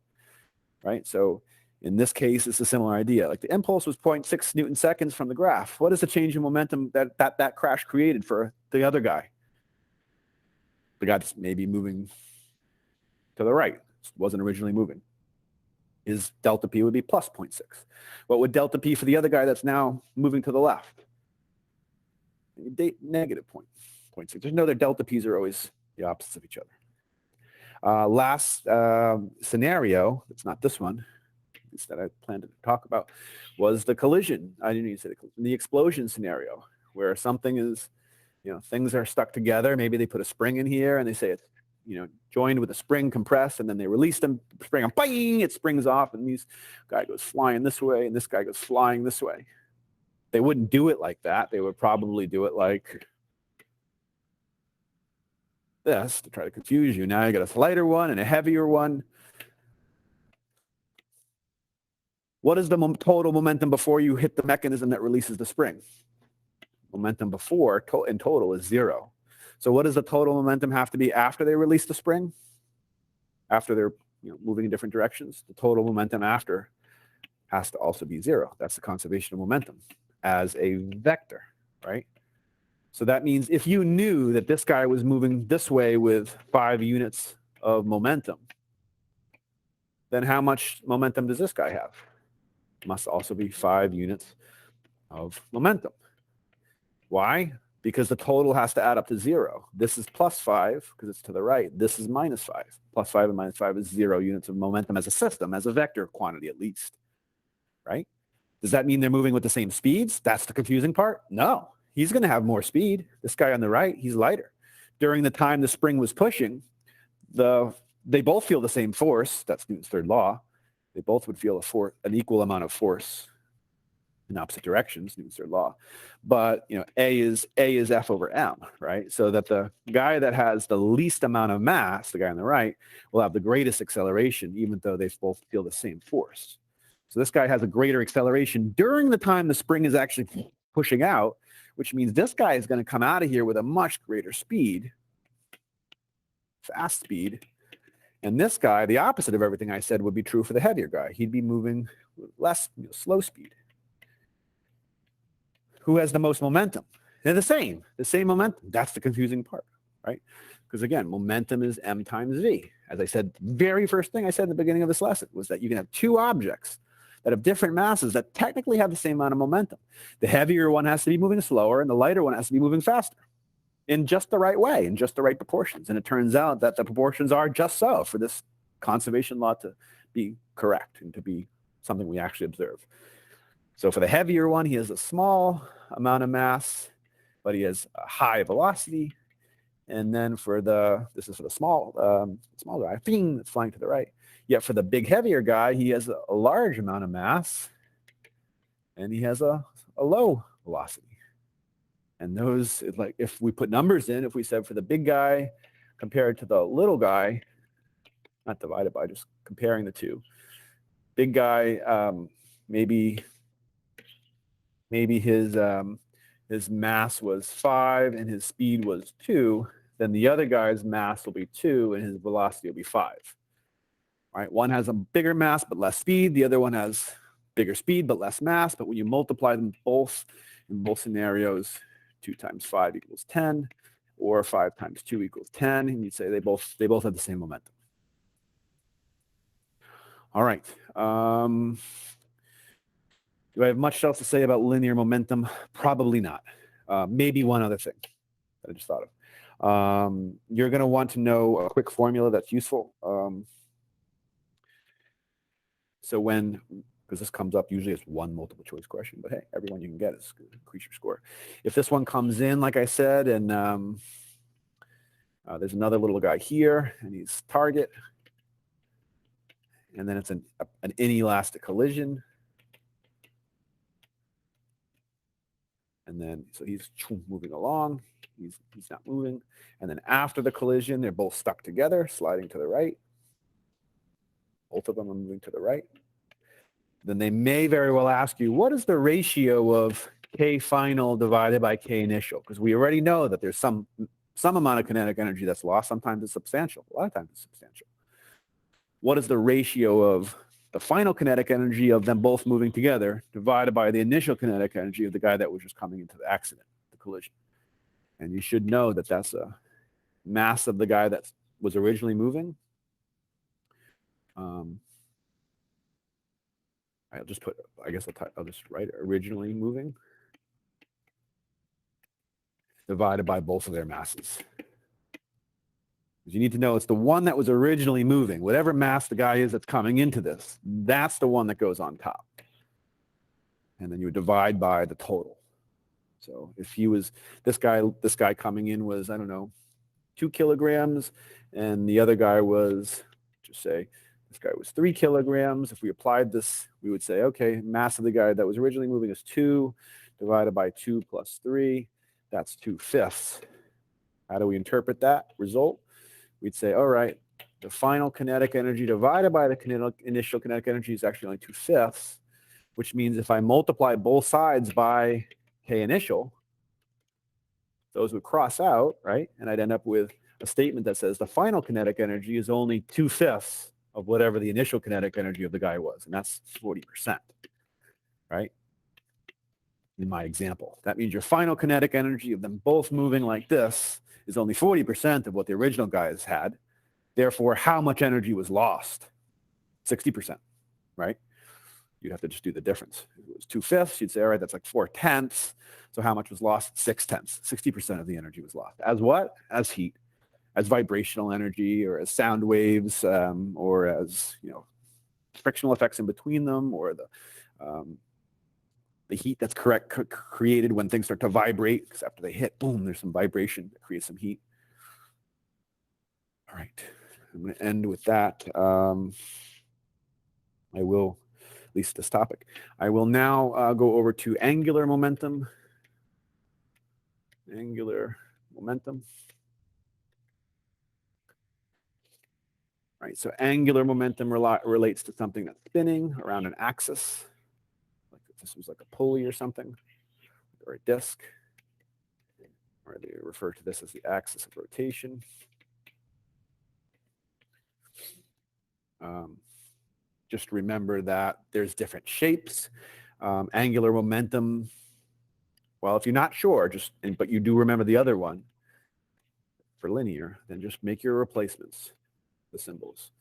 S1: right? So In this case, it's a similar idea. Like the impulse was 0.6 Newton seconds from the graph. What is the change in momentum that crash created for the other guy? The guy that's maybe moving to the right, wasn't originally moving. His delta P would be plus 0.6. What would delta P for the other guy that's now moving to the left? Negative 0.6. There's no other delta P's are always the opposites of each other. Last scenario, it's not this one, that I planned to talk about, was the collision. I didn't even say the collision, the explosion scenario, where something is, things are stuck together. Maybe they put a spring in here and they say it's, joined with a spring, compressed, and then they release them, spring, and bang, it springs off, and this guy goes flying this way, and this guy goes flying this way. They wouldn't do it like that. They would probably do it like this to try to confuse you. Now you got a lighter one and a heavier one. What is the total momentum before you hit the mechanism that releases the spring? Momentum before in total is 0. So what does the total momentum have to be after they release the spring? After they're moving in different directions, the total momentum after has to also be 0. That's the conservation of momentum as a vector, right? So that means if you knew that this guy was moving this way with 5 units of momentum, then how much momentum does this guy have? Must also be 5 units of momentum. Why? Because the total has to add up to 0. This is plus 5 because it's to the right. This is minus 5. Plus 5 and minus 5 is 0 units of momentum as a system, as a vector quantity at least, right? Does that mean they're moving with the same speeds? That's the confusing part? No. He's going to have more speed. This guy on the right, he's lighter. During the time the spring was pushing, they both feel the same force. That's Newton's third law. They both would feel an equal amount of force in opposite directions, Newton's third law. But A is F over M, right? So that the guy that has the least amount of mass, the guy on the right, will have the greatest acceleration, even though they both feel the same force. So this guy has a greater acceleration during the time the spring is actually pushing out, which means this guy is going to come out of here with a much greater speed, fast speed. And this guy, the opposite of everything I said, would be true for the heavier guy. He'd be moving with less, slow speed. Who has the most momentum? They're the same momentum. That's the confusing part, right? Because again, momentum is m times v. As I said, the very first thing I said in the beginning of this lesson was that you can have 2 objects that have different masses that technically have the same amount of momentum. The heavier one has to be moving slower, and the lighter one has to be moving faster in just the right way, in just the right proportions. And it turns out that the proportions are just so for this conservation law to be correct and to be something we actually observe. So for the heavier one, he has a small amount of mass, but he has a high velocity. And then this is for the small guy, that's flying to the right. Yet for the big, heavier guy, he has a large amount of mass, and he has a low velocity. And those, like, if we put numbers in, if we said for the big guy compared to the little guy, not divided by, just comparing the two, big guy, maybe his mass was 5 and his speed was 2, then the other guy's mass will be 2 and his velocity will be 5. Right? One has a bigger mass but less speed. The other one has bigger speed but less mass. But when you multiply them both, in both scenarios, 2 times 5 equals 10, or 5 times 2 equals 10, and you'd say they both have the same momentum. All right. Do I have much else to say about linear momentum? Probably not. Maybe one other thing that I just thought of. You're going to want to know a quick formula that's useful. So because this comes up, usually it's one multiple choice question, but hey, every one you can get is increase your score. If this one comes in, like I said, and there's another little guy here, and he's target, and then it's an inelastic collision. And then, so he's moving along. He's not moving. And then after the collision, they're both stuck together, sliding to the right. Both of them are moving to the right. Then they may very well ask you, what is the ratio of K final divided by K initial? Because we already know that there's some amount of kinetic energy that's lost. Sometimes it's substantial. A lot of times it's substantial. What is the ratio of the final kinetic energy of them both moving together divided by the initial kinetic energy of the guy that was just coming into the accident, the collision. And you should know that that's a mass of the guy that was originally moving. I'll just put, I guess I'll just write originally moving divided by both of their masses. You need to know it's the one that was originally moving. Whatever mass the guy is that's coming into this, that's the one that goes on top. And then you would divide by the total. So if he was, this guy coming in was, I don't know, 2 kilograms, and the other guy was, just say, this guy was 3 kilograms. If we applied this, we would say, okay, mass of the guy that was originally moving is 2 divided by 2 plus 3. That's 2/5. How do we interpret that result? We'd say, all right, the final kinetic energy divided by the initial kinetic energy is actually only 2/5, which means if I multiply both sides by K initial, those would cross out, right? And I'd end up with a statement that says the final kinetic energy is only 2/5 of whatever the initial kinetic energy of the guy was, and that's 40%, right? In my example, that means your final kinetic energy of them both moving like this is only 40% of what the original guys had. Therefore, how much energy was lost? 60%, right? You'd have to just do the difference. If it was 2/5, you'd say, all right, that's like 4/10. So how much was lost? 6/10. 60% of the energy was lost. As what? As heat, as vibrational energy, or as sound waves, or as, frictional effects in between them, or the heat that's created when things start to vibrate, because after they hit, boom, there's some vibration that creates some heat. All right, I'm going to end with that. I will, at least this topic. I will now go over to angular momentum. Angular momentum. All right, so angular momentum relates to something that's spinning around an axis. Like if this was like a pulley or something, or a disk. Or they refer to this as the axis of rotation. Just remember that there's different shapes. Angular momentum, well, if you're not sure, but you do remember the other one for linear, then just make your replacements, the symbols.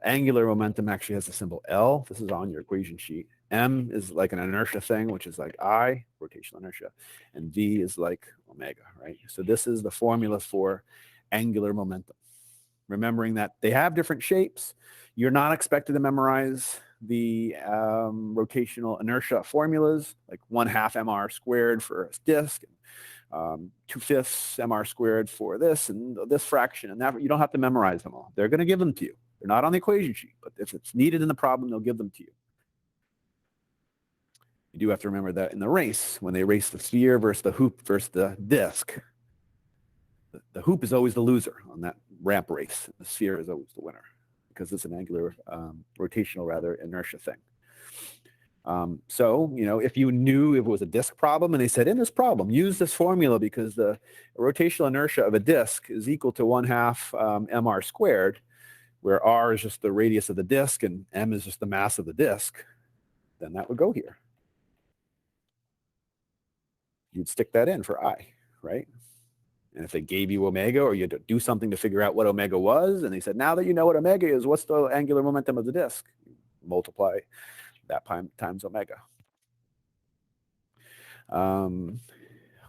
S1: Angular momentum actually has the symbol L. This is on your equation sheet. M is like an inertia thing, which is like I, rotational inertia, and V is like omega, right? So this is the formula for angular momentum. Remembering that they have different shapes. You're not expected to memorize the rotational inertia formulas, like 1/2 mr squared for a disk, 2/5 mr squared for this and this fraction and that. You don't have to memorize them all. They're going to give them to you. They're not on the equation sheet, but if it's needed in the problem, they'll give them to you. You do have to remember that in the race, when they race the sphere versus the hoop versus the disk, the hoop is always the loser on that ramp race. The sphere is always the winner because it's an angular, rotational inertia thing. So, if you knew it was a disk problem and they said in this problem, use this formula because the rotational inertia of a disk is equal to 1/2 mr squared, where r is just the radius of the disk and m is just the mass of the disk, then that would go here. You'd stick that in for I, right? And if they gave you omega, or you had to do something to figure out what omega was, and they said, now that you know what omega is, what's the angular momentum of the disk? Multiply that times omega.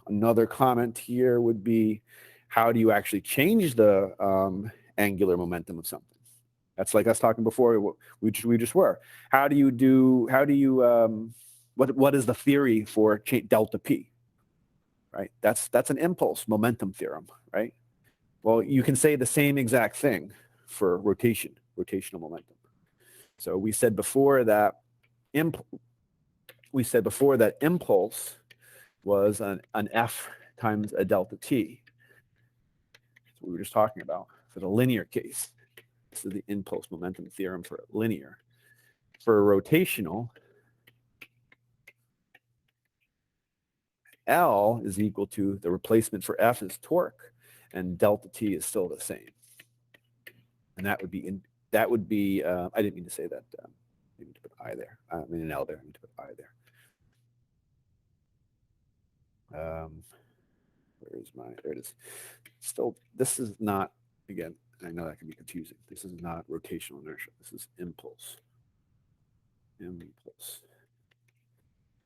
S1: Another comment here would be, how do you actually change the angular momentum of something? That's like us talking before, we just were. What is the theory for delta P? Right? That's an impulse momentum theorem, right? Well, you can say the same exact thing for rotational momentum. So we said before that impulse was an F times a delta T. That's what we were just talking about for the linear case. This is the impulse momentum theorem for linear. For rotational, L is equal to the replacement for F is torque, and delta T is still the same. And that would be I didn't mean to say that. I need to put I there. I mean an L there. I need to put I there. Where is my? There it is. Still, this is not. Again, I know that can be confusing. This is not rotational inertia. This is impulse. Impulse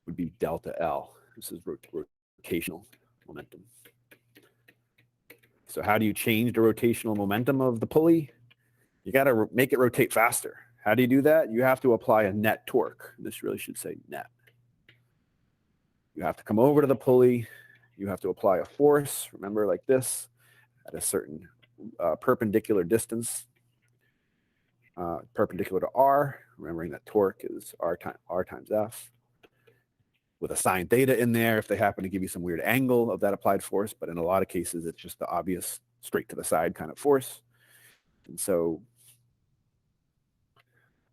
S1: would be delta L. This is rotational momentum. So how do you change the rotational momentum of the pulley? You got to make it rotate faster. How do you do that? You have to apply a net torque. This really should say net. You have to come over to the pulley. You have to apply a force, remember, like this, at a certain perpendicular distance, perpendicular to R, remembering that torque is R times F, with a sine theta in there if they happen to give you some weird angle of that applied force, but in a lot of cases, it's just the obvious straight to the side kind of force. And so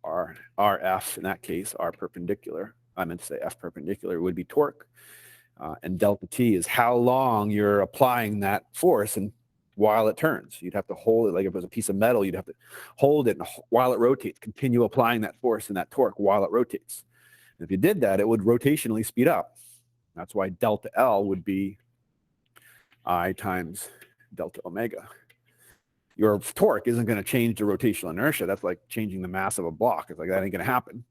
S1: RF, in that case, R perpendicular, I meant to say F perpendicular, would be torque. And delta T is how long you're applying that force and while it turns. You'd have to hold it like if it was a piece of metal, you'd have to hold it and while it rotates, continue applying that force and that torque while it rotates. And if you did that, it would rotationally speed up. That's why delta L would be I times delta omega. Your torque isn't going to change the rotational inertia. That's like changing the mass of a block. It's like that ain't going to happen.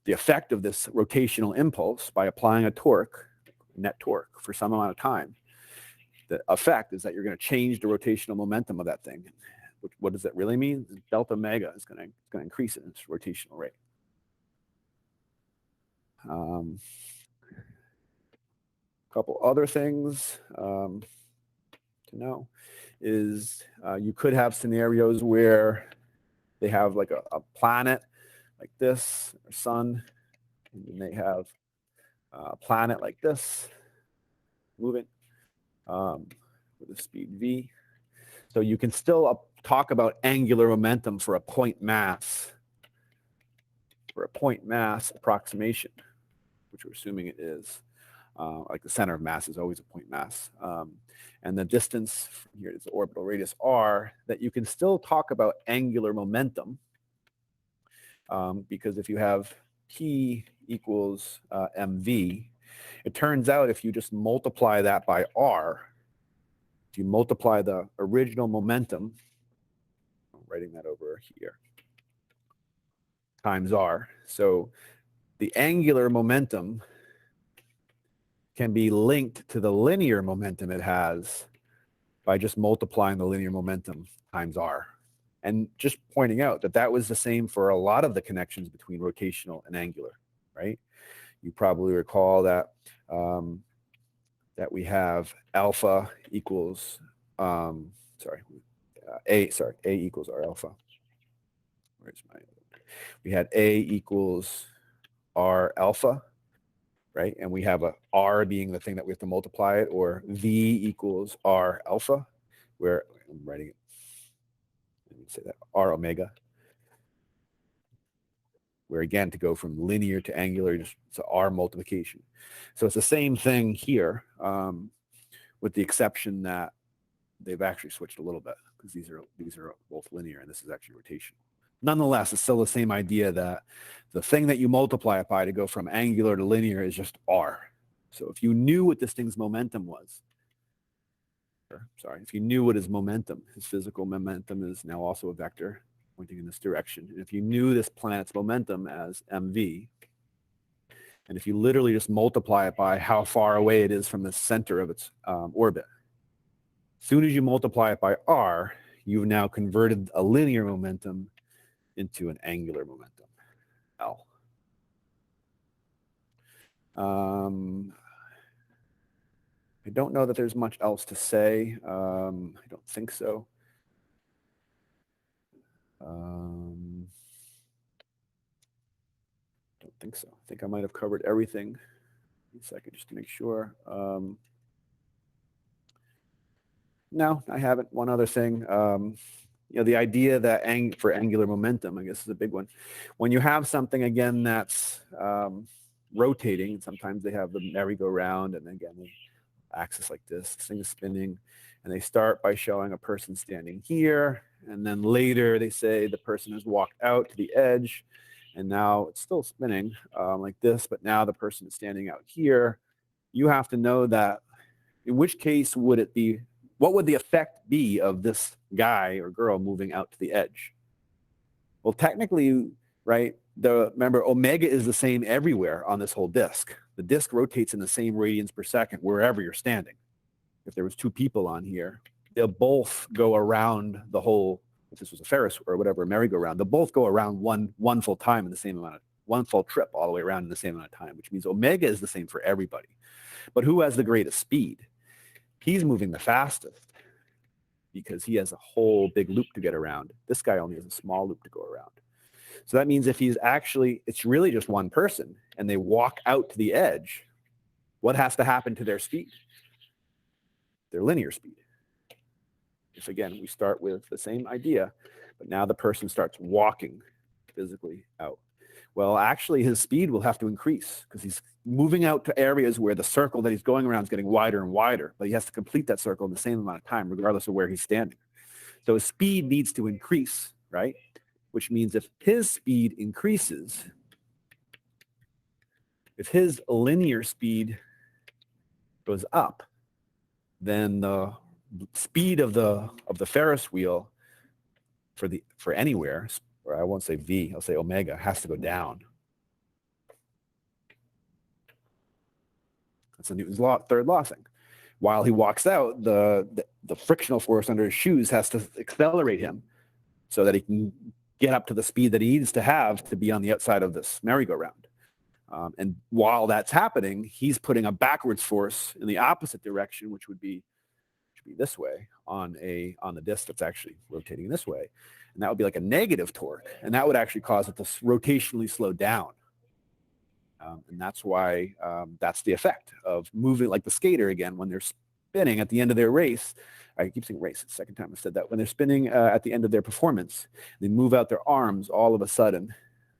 S1: The effect of this rotational impulse by applying a torque, net torque, for some amount of time, the effect is that you're going to change the rotational momentum of that thing. What does that really mean? Delta omega is going to increase in its rotational rate. A couple other things to know is you could have scenarios where they have like a planet like this, or sun, and then they have a planet like this moving with a speed v. So you can still talk about angular momentum for a point mass approximation, which we're assuming it is. Like the center of mass is always a point mass. And the distance from here is the orbital radius r, that you can still talk about angular momentum because if you have P equals mv, it turns out if you just multiply that by r, if you multiply the original momentum, I'm writing that over here, times r. So the angular momentum can be linked to the linear momentum it has by just multiplying the linear momentum times r. And just pointing out that that was the same for a lot of the connections between rotational and angular, right? You probably recall that that we have alpha equals, A equals r alpha. Where's my, we had A equals r alpha, right? And we have a r being the thing that we have to multiply it, or v equals r alpha, where I'm writing it, let me say that, r omega, where again, to go from linear to angular, just it's a r multiplication. So it's the same thing here, with the exception that they've actually switched a little bit, because these are both linear and this is actually rotational. Nonetheless, it's still the same idea that the thing that you multiply it by to go from angular to linear is just r. So if you knew what this thing's momentum was, if you knew what his momentum, his physical momentum is now also a vector pointing in this direction. And if you knew this planet's momentum as mv, and if you literally just multiply it by how far away it is from the center of its orbit, as soon as you multiply it by r, you've now converted a linear momentum into an angular momentum, L. I don't know that there's much else to say. I don't think so. Don't think so. I think I might have covered everything. A second, just to make sure. No, I haven't. One other thing. The idea that for angular momentum, I guess, is a big one. When you have something, again, that's rotating, sometimes they have the merry-go-round, and again, axis like this. This thing is spinning, and they start by showing a person standing here, and then later they say the person has walked out to the edge, and now it's still spinning like this, but now the person is standing out here. You have to know that in which case would it be, what would the effect be of this guy or girl moving out to the edge? Well, technically, right, remember, omega is the same everywhere on this whole disk. The disk rotates in the same radians per second wherever you're standing. If there was two people on here, they'll both go around the whole, if this was a Ferris or whatever, a merry-go-round, they'll both go around one full time in the same amount of, one full trip all the way around in the same amount of time, which means omega is the same for everybody. But who has the greatest speed? He's moving the fastest because he has a whole big loop to get around. This guy only has a small loop to go around. So that means if he's actually, it's really just one person and they walk out to the edge, what has to happen to their speed? Their linear speed. If again, we start with the same idea, but now the person starts walking physically out. Well, actually his speed will have to increase because he's moving out to areas where the circle that he's going around is getting wider and wider, but he has to complete that circle in the same amount of time, regardless of where he's standing. So his speed needs to increase, right? Which means if his speed increases, if his linear speed goes up, then the speed of the Ferris wheel for anywhere, or I won't say V, I'll say omega, has to go down. That's a Newton's law, third law thing. While he walks out, the frictional force under his shoes has to accelerate him so that he can get up to the speed that he needs to have to be on the outside of this merry-go-round. And while that's happening, he's putting a backwards force in the opposite direction, which would be this way on the disc that's actually rotating this way. And that would be like a negative torque. And that would actually cause it to rotationally slow down. And that's why that's the effect of moving, like the skater again, when they're spinning at the end of their race. I keep saying race, it's the second time I said that. When they're spinning at the end of their performance, they move out their arms, all of a sudden,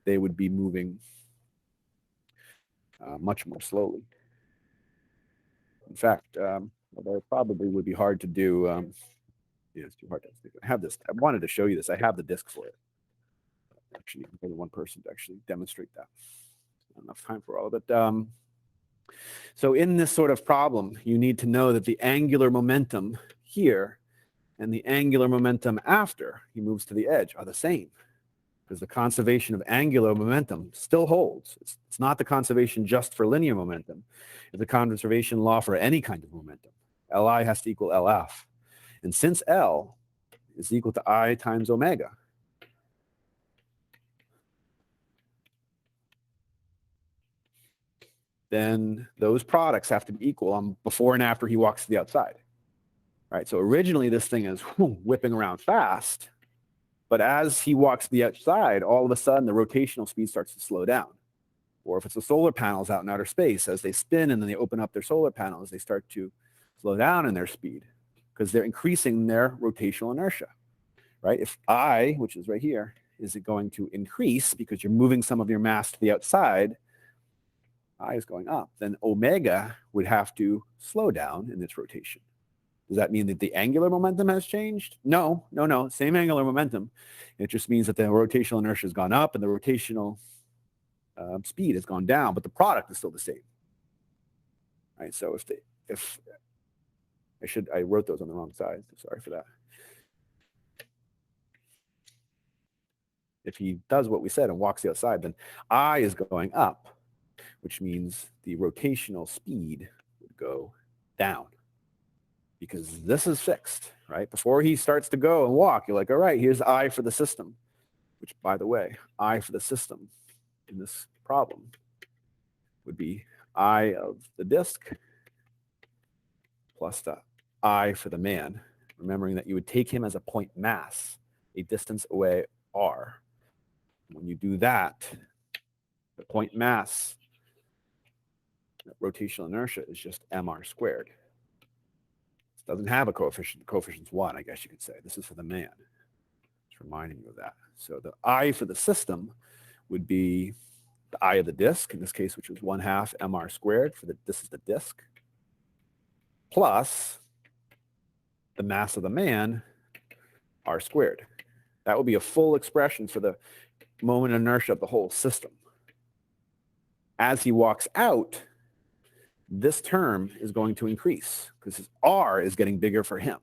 S1: they would be moving much more slowly. In fact, although it probably would be hard to do, yeah, it's too hard to do. I have this, I wanted to show you this. I have the disc for it. Actually, only one person to actually demonstrate that. Not enough time for all of it. So in this sort of problem, you need to know that the angular momentum here and the angular momentum after he moves to the edge are the same, because the conservation of angular momentum still holds. It's not the conservation just for linear momentum. It's the conservation law for any kind of momentum. Li has to equal Lf. And since L is equal to I times omega, then those products have to be equal on before and after he walks to the outside. Right? So originally this thing is whipping around fast, but as he walks to the outside, all of a sudden the rotational speed starts to slow down. Or if it's the solar panels out in outer space, as they spin and then they open up their solar panels, they start to slow down in their speed because they're increasing their rotational inertia. Right? If I, which is right here, is it going to increase because you're moving some of your mass to the outside, I is going up, then omega would have to slow down in its rotation. Does that mean that the angular momentum has changed? No, same angular momentum. It just means that the rotational inertia has gone up and the rotational speed has gone down, but the product is still the same. Right? So if I wrote those on the wrong side, so sorry for that. If he does what we said and walks the outside, then I is going up, which means the rotational speed would go down because this is fixed, right? Before he starts to go and walk, you're like, all right, here's I for the system, which, by the way, I for the system in this problem would be I of the disk plus the I for the man, remembering that you would take him as a point mass, a distance away r. When you do that, the point mass rotational inertia is just mr squared. It doesn't have a coefficient. The coefficient's 1, I guess you could say. This is for the man. Just reminding you of that. So the I for the system would be the I of the disk, in this case, which was 1/2 mr squared. This is the disk. plus the mass of the man, r squared. That would be a full expression for the moment of inertia of the whole system. As he walks out, this term is going to increase because his r is getting bigger for him,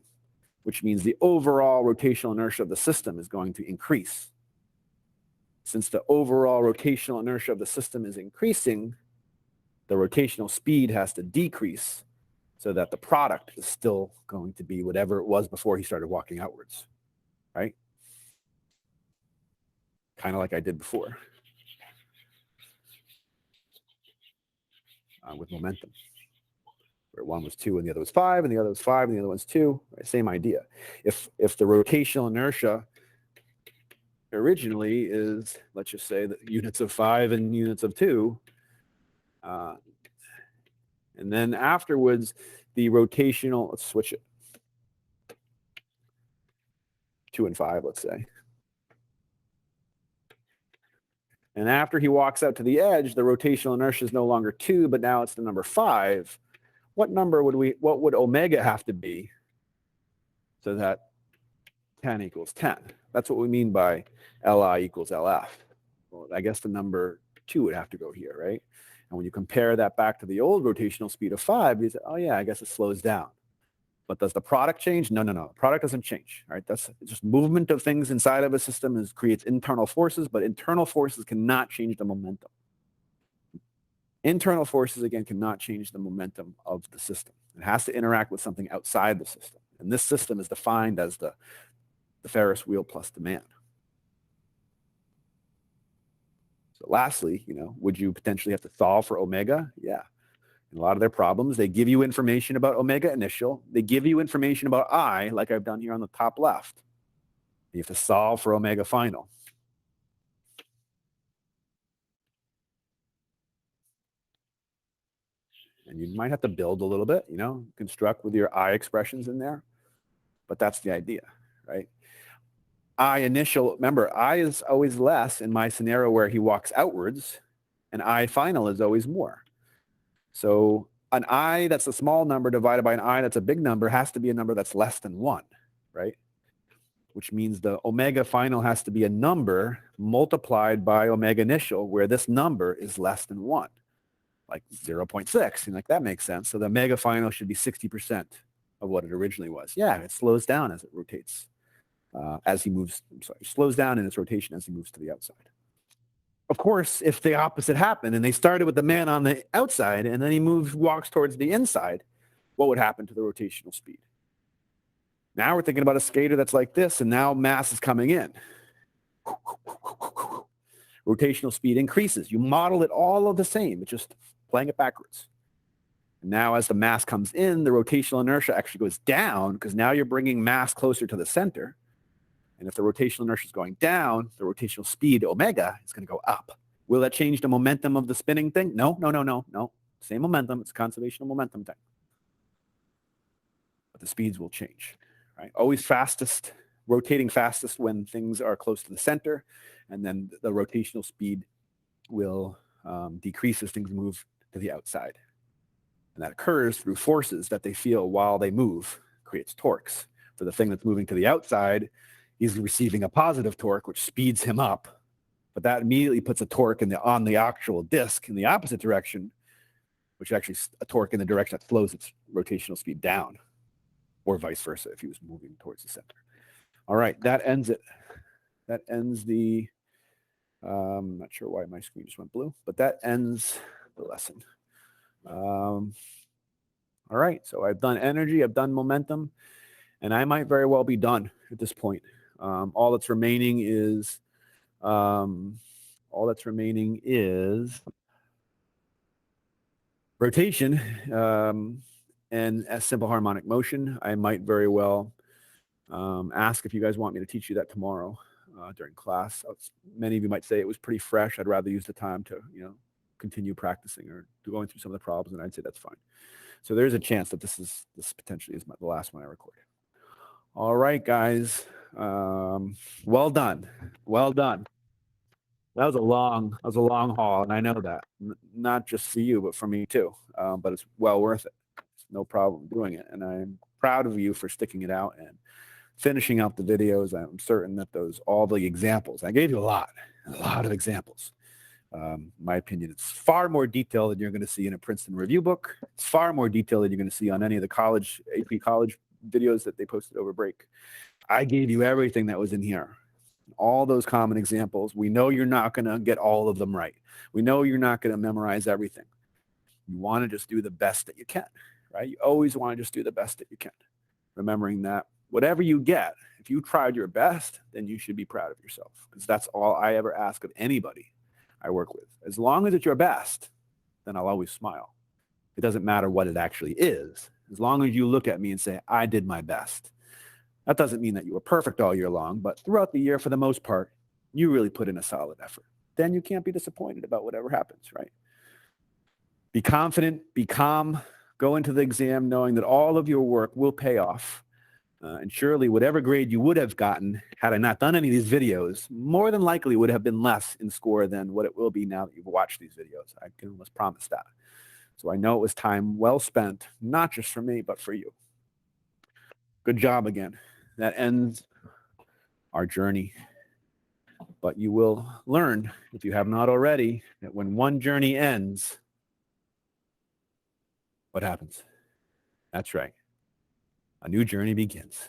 S1: which means the overall rotational inertia of the system is going to increase. Since the overall rotational inertia of the system is increasing, the rotational speed has to decrease so that the product is still going to be whatever it was before he started walking outwards, right? Kind of like I did before with momentum, where one was 2 and the other was 5, and the other was 5 and the other one's 2. Right? Same idea. If the rotational inertia originally is, let's just say, the units of 5 and units of 2, and then afterwards, the rotational, let's switch it, 2 and 5, let's say. And after he walks out to the edge, the rotational inertia is no longer 2, but now it's the number 5. What would omega have to be so that 10 equals 10? That's what we mean by Li equals Lf. Well, I guess the number 2 would have to go here, right? And when you compare that back to the old rotational speed of 5, you say, oh yeah, I guess it slows down. But does the product change? No. The product doesn't change, right? That's just movement of things inside of a system creates internal forces, but internal forces cannot change the momentum. Internal forces, again, cannot change the momentum of the system. It has to interact with something outside the system. And this system is defined as the Ferris wheel plus demand. So lastly, would you potentially have to solve for omega? Yeah. In a lot of their problems, they give you information about omega initial. They give you information about I, like I've done here on the top left. You have to solve for omega final. And you might have to build a little bit, construct with your I expressions in there. But that's the idea, right? I initial, remember, I is always less in my scenario where he walks outwards, and I final is always more. So an I that's a small number divided by an I that's a big number has to be a number that's less than 1, right? Which means the omega final has to be a number multiplied by omega initial where this number is less than 1, like 0.6. And like that makes sense. So the omega final should be 60% of what it originally was. Yeah, it slows down as it rotates, as he moves. Slows down in its rotation as he moves to the outside. Of course, if the opposite happened and they started with the man on the outside and then he walks towards the inside, what would happen to the rotational speed? Now we're thinking about a skater that's like this, and now mass is coming in. Rotational speed increases. You model it all of the same. It's just playing it backwards. And now as the mass comes in, the rotational inertia actually goes down because now you're bringing mass closer to the center. And if the rotational inertia is going down, the rotational speed, omega, is going to go up. Will that change the momentum of the spinning thing? No. Same momentum. It's a conservation of momentum thing. But the speeds will change, right? Always fastest, rotating fastest when things are close to the center. And then the rotational speed will decrease as things move to the outside. And that occurs through forces that they feel while they move, creates torques. For the thing that's moving to the outside, he's receiving a positive torque, which speeds him up. But that immediately puts a torque on the actual disk in the opposite direction, which actually a torque in the direction that slows its rotational speed down, or vice versa if he was moving towards the center. All right, that ends it. That ends the, I'm not sure why my screen just went blue, but that ends the lesson. All right, so I've done energy, I've done momentum, and I might very well be done at this point. All that's remaining is rotation and a simple harmonic motion. I might very well ask if you guys want me to teach you that tomorrow during class. Many of you might say it was pretty fresh. I'd rather use the time to continue practicing or going through some of the problems, and I'd say that's fine. So there's a chance that this potentially is the last one I recorded. All right, guys. Well done. Well done. That was a long haul, and I know that. Not just for you, but for me too. But it's well worth it. no problem doing it. And I'm proud of you for sticking it out and finishing out the videos. I'm certain that all the examples, I gave you a lot of examples. My opinion, it's far more detailed than you're going to see in a Princeton review book. It's far more detailed than you're going to see on any of the AP college videos that they posted over break. I gave you everything that was in here. All those common examples. We know you're not going to get all of them right. We know you're not going to memorize everything. You want to just do the best that you can, right? You always want to just do the best that you can. Remembering that whatever you get, if you tried your best, then you should be proud of yourself, because that's all I ever ask of anybody I work with. As long as it's your best, then I'll always smile. It doesn't matter what it actually is. As long as you look at me and say, I did my best. That doesn't mean that you were perfect all year long, but throughout the year, for the most part, you really put in a solid effort. Then you can't be disappointed about whatever happens, right? Be confident, be calm, go into the exam knowing that all of your work will pay off. And surely whatever grade you would have gotten had I not done any of these videos, more than likely would have been less in score than what it will be now that you've watched these videos. I can almost promise that. So I know it was time well spent, not just for me, but for you. Good job again. That ends our journey. But you will learn, if you have not already, that when one journey ends, what happens? That's right. A new journey begins.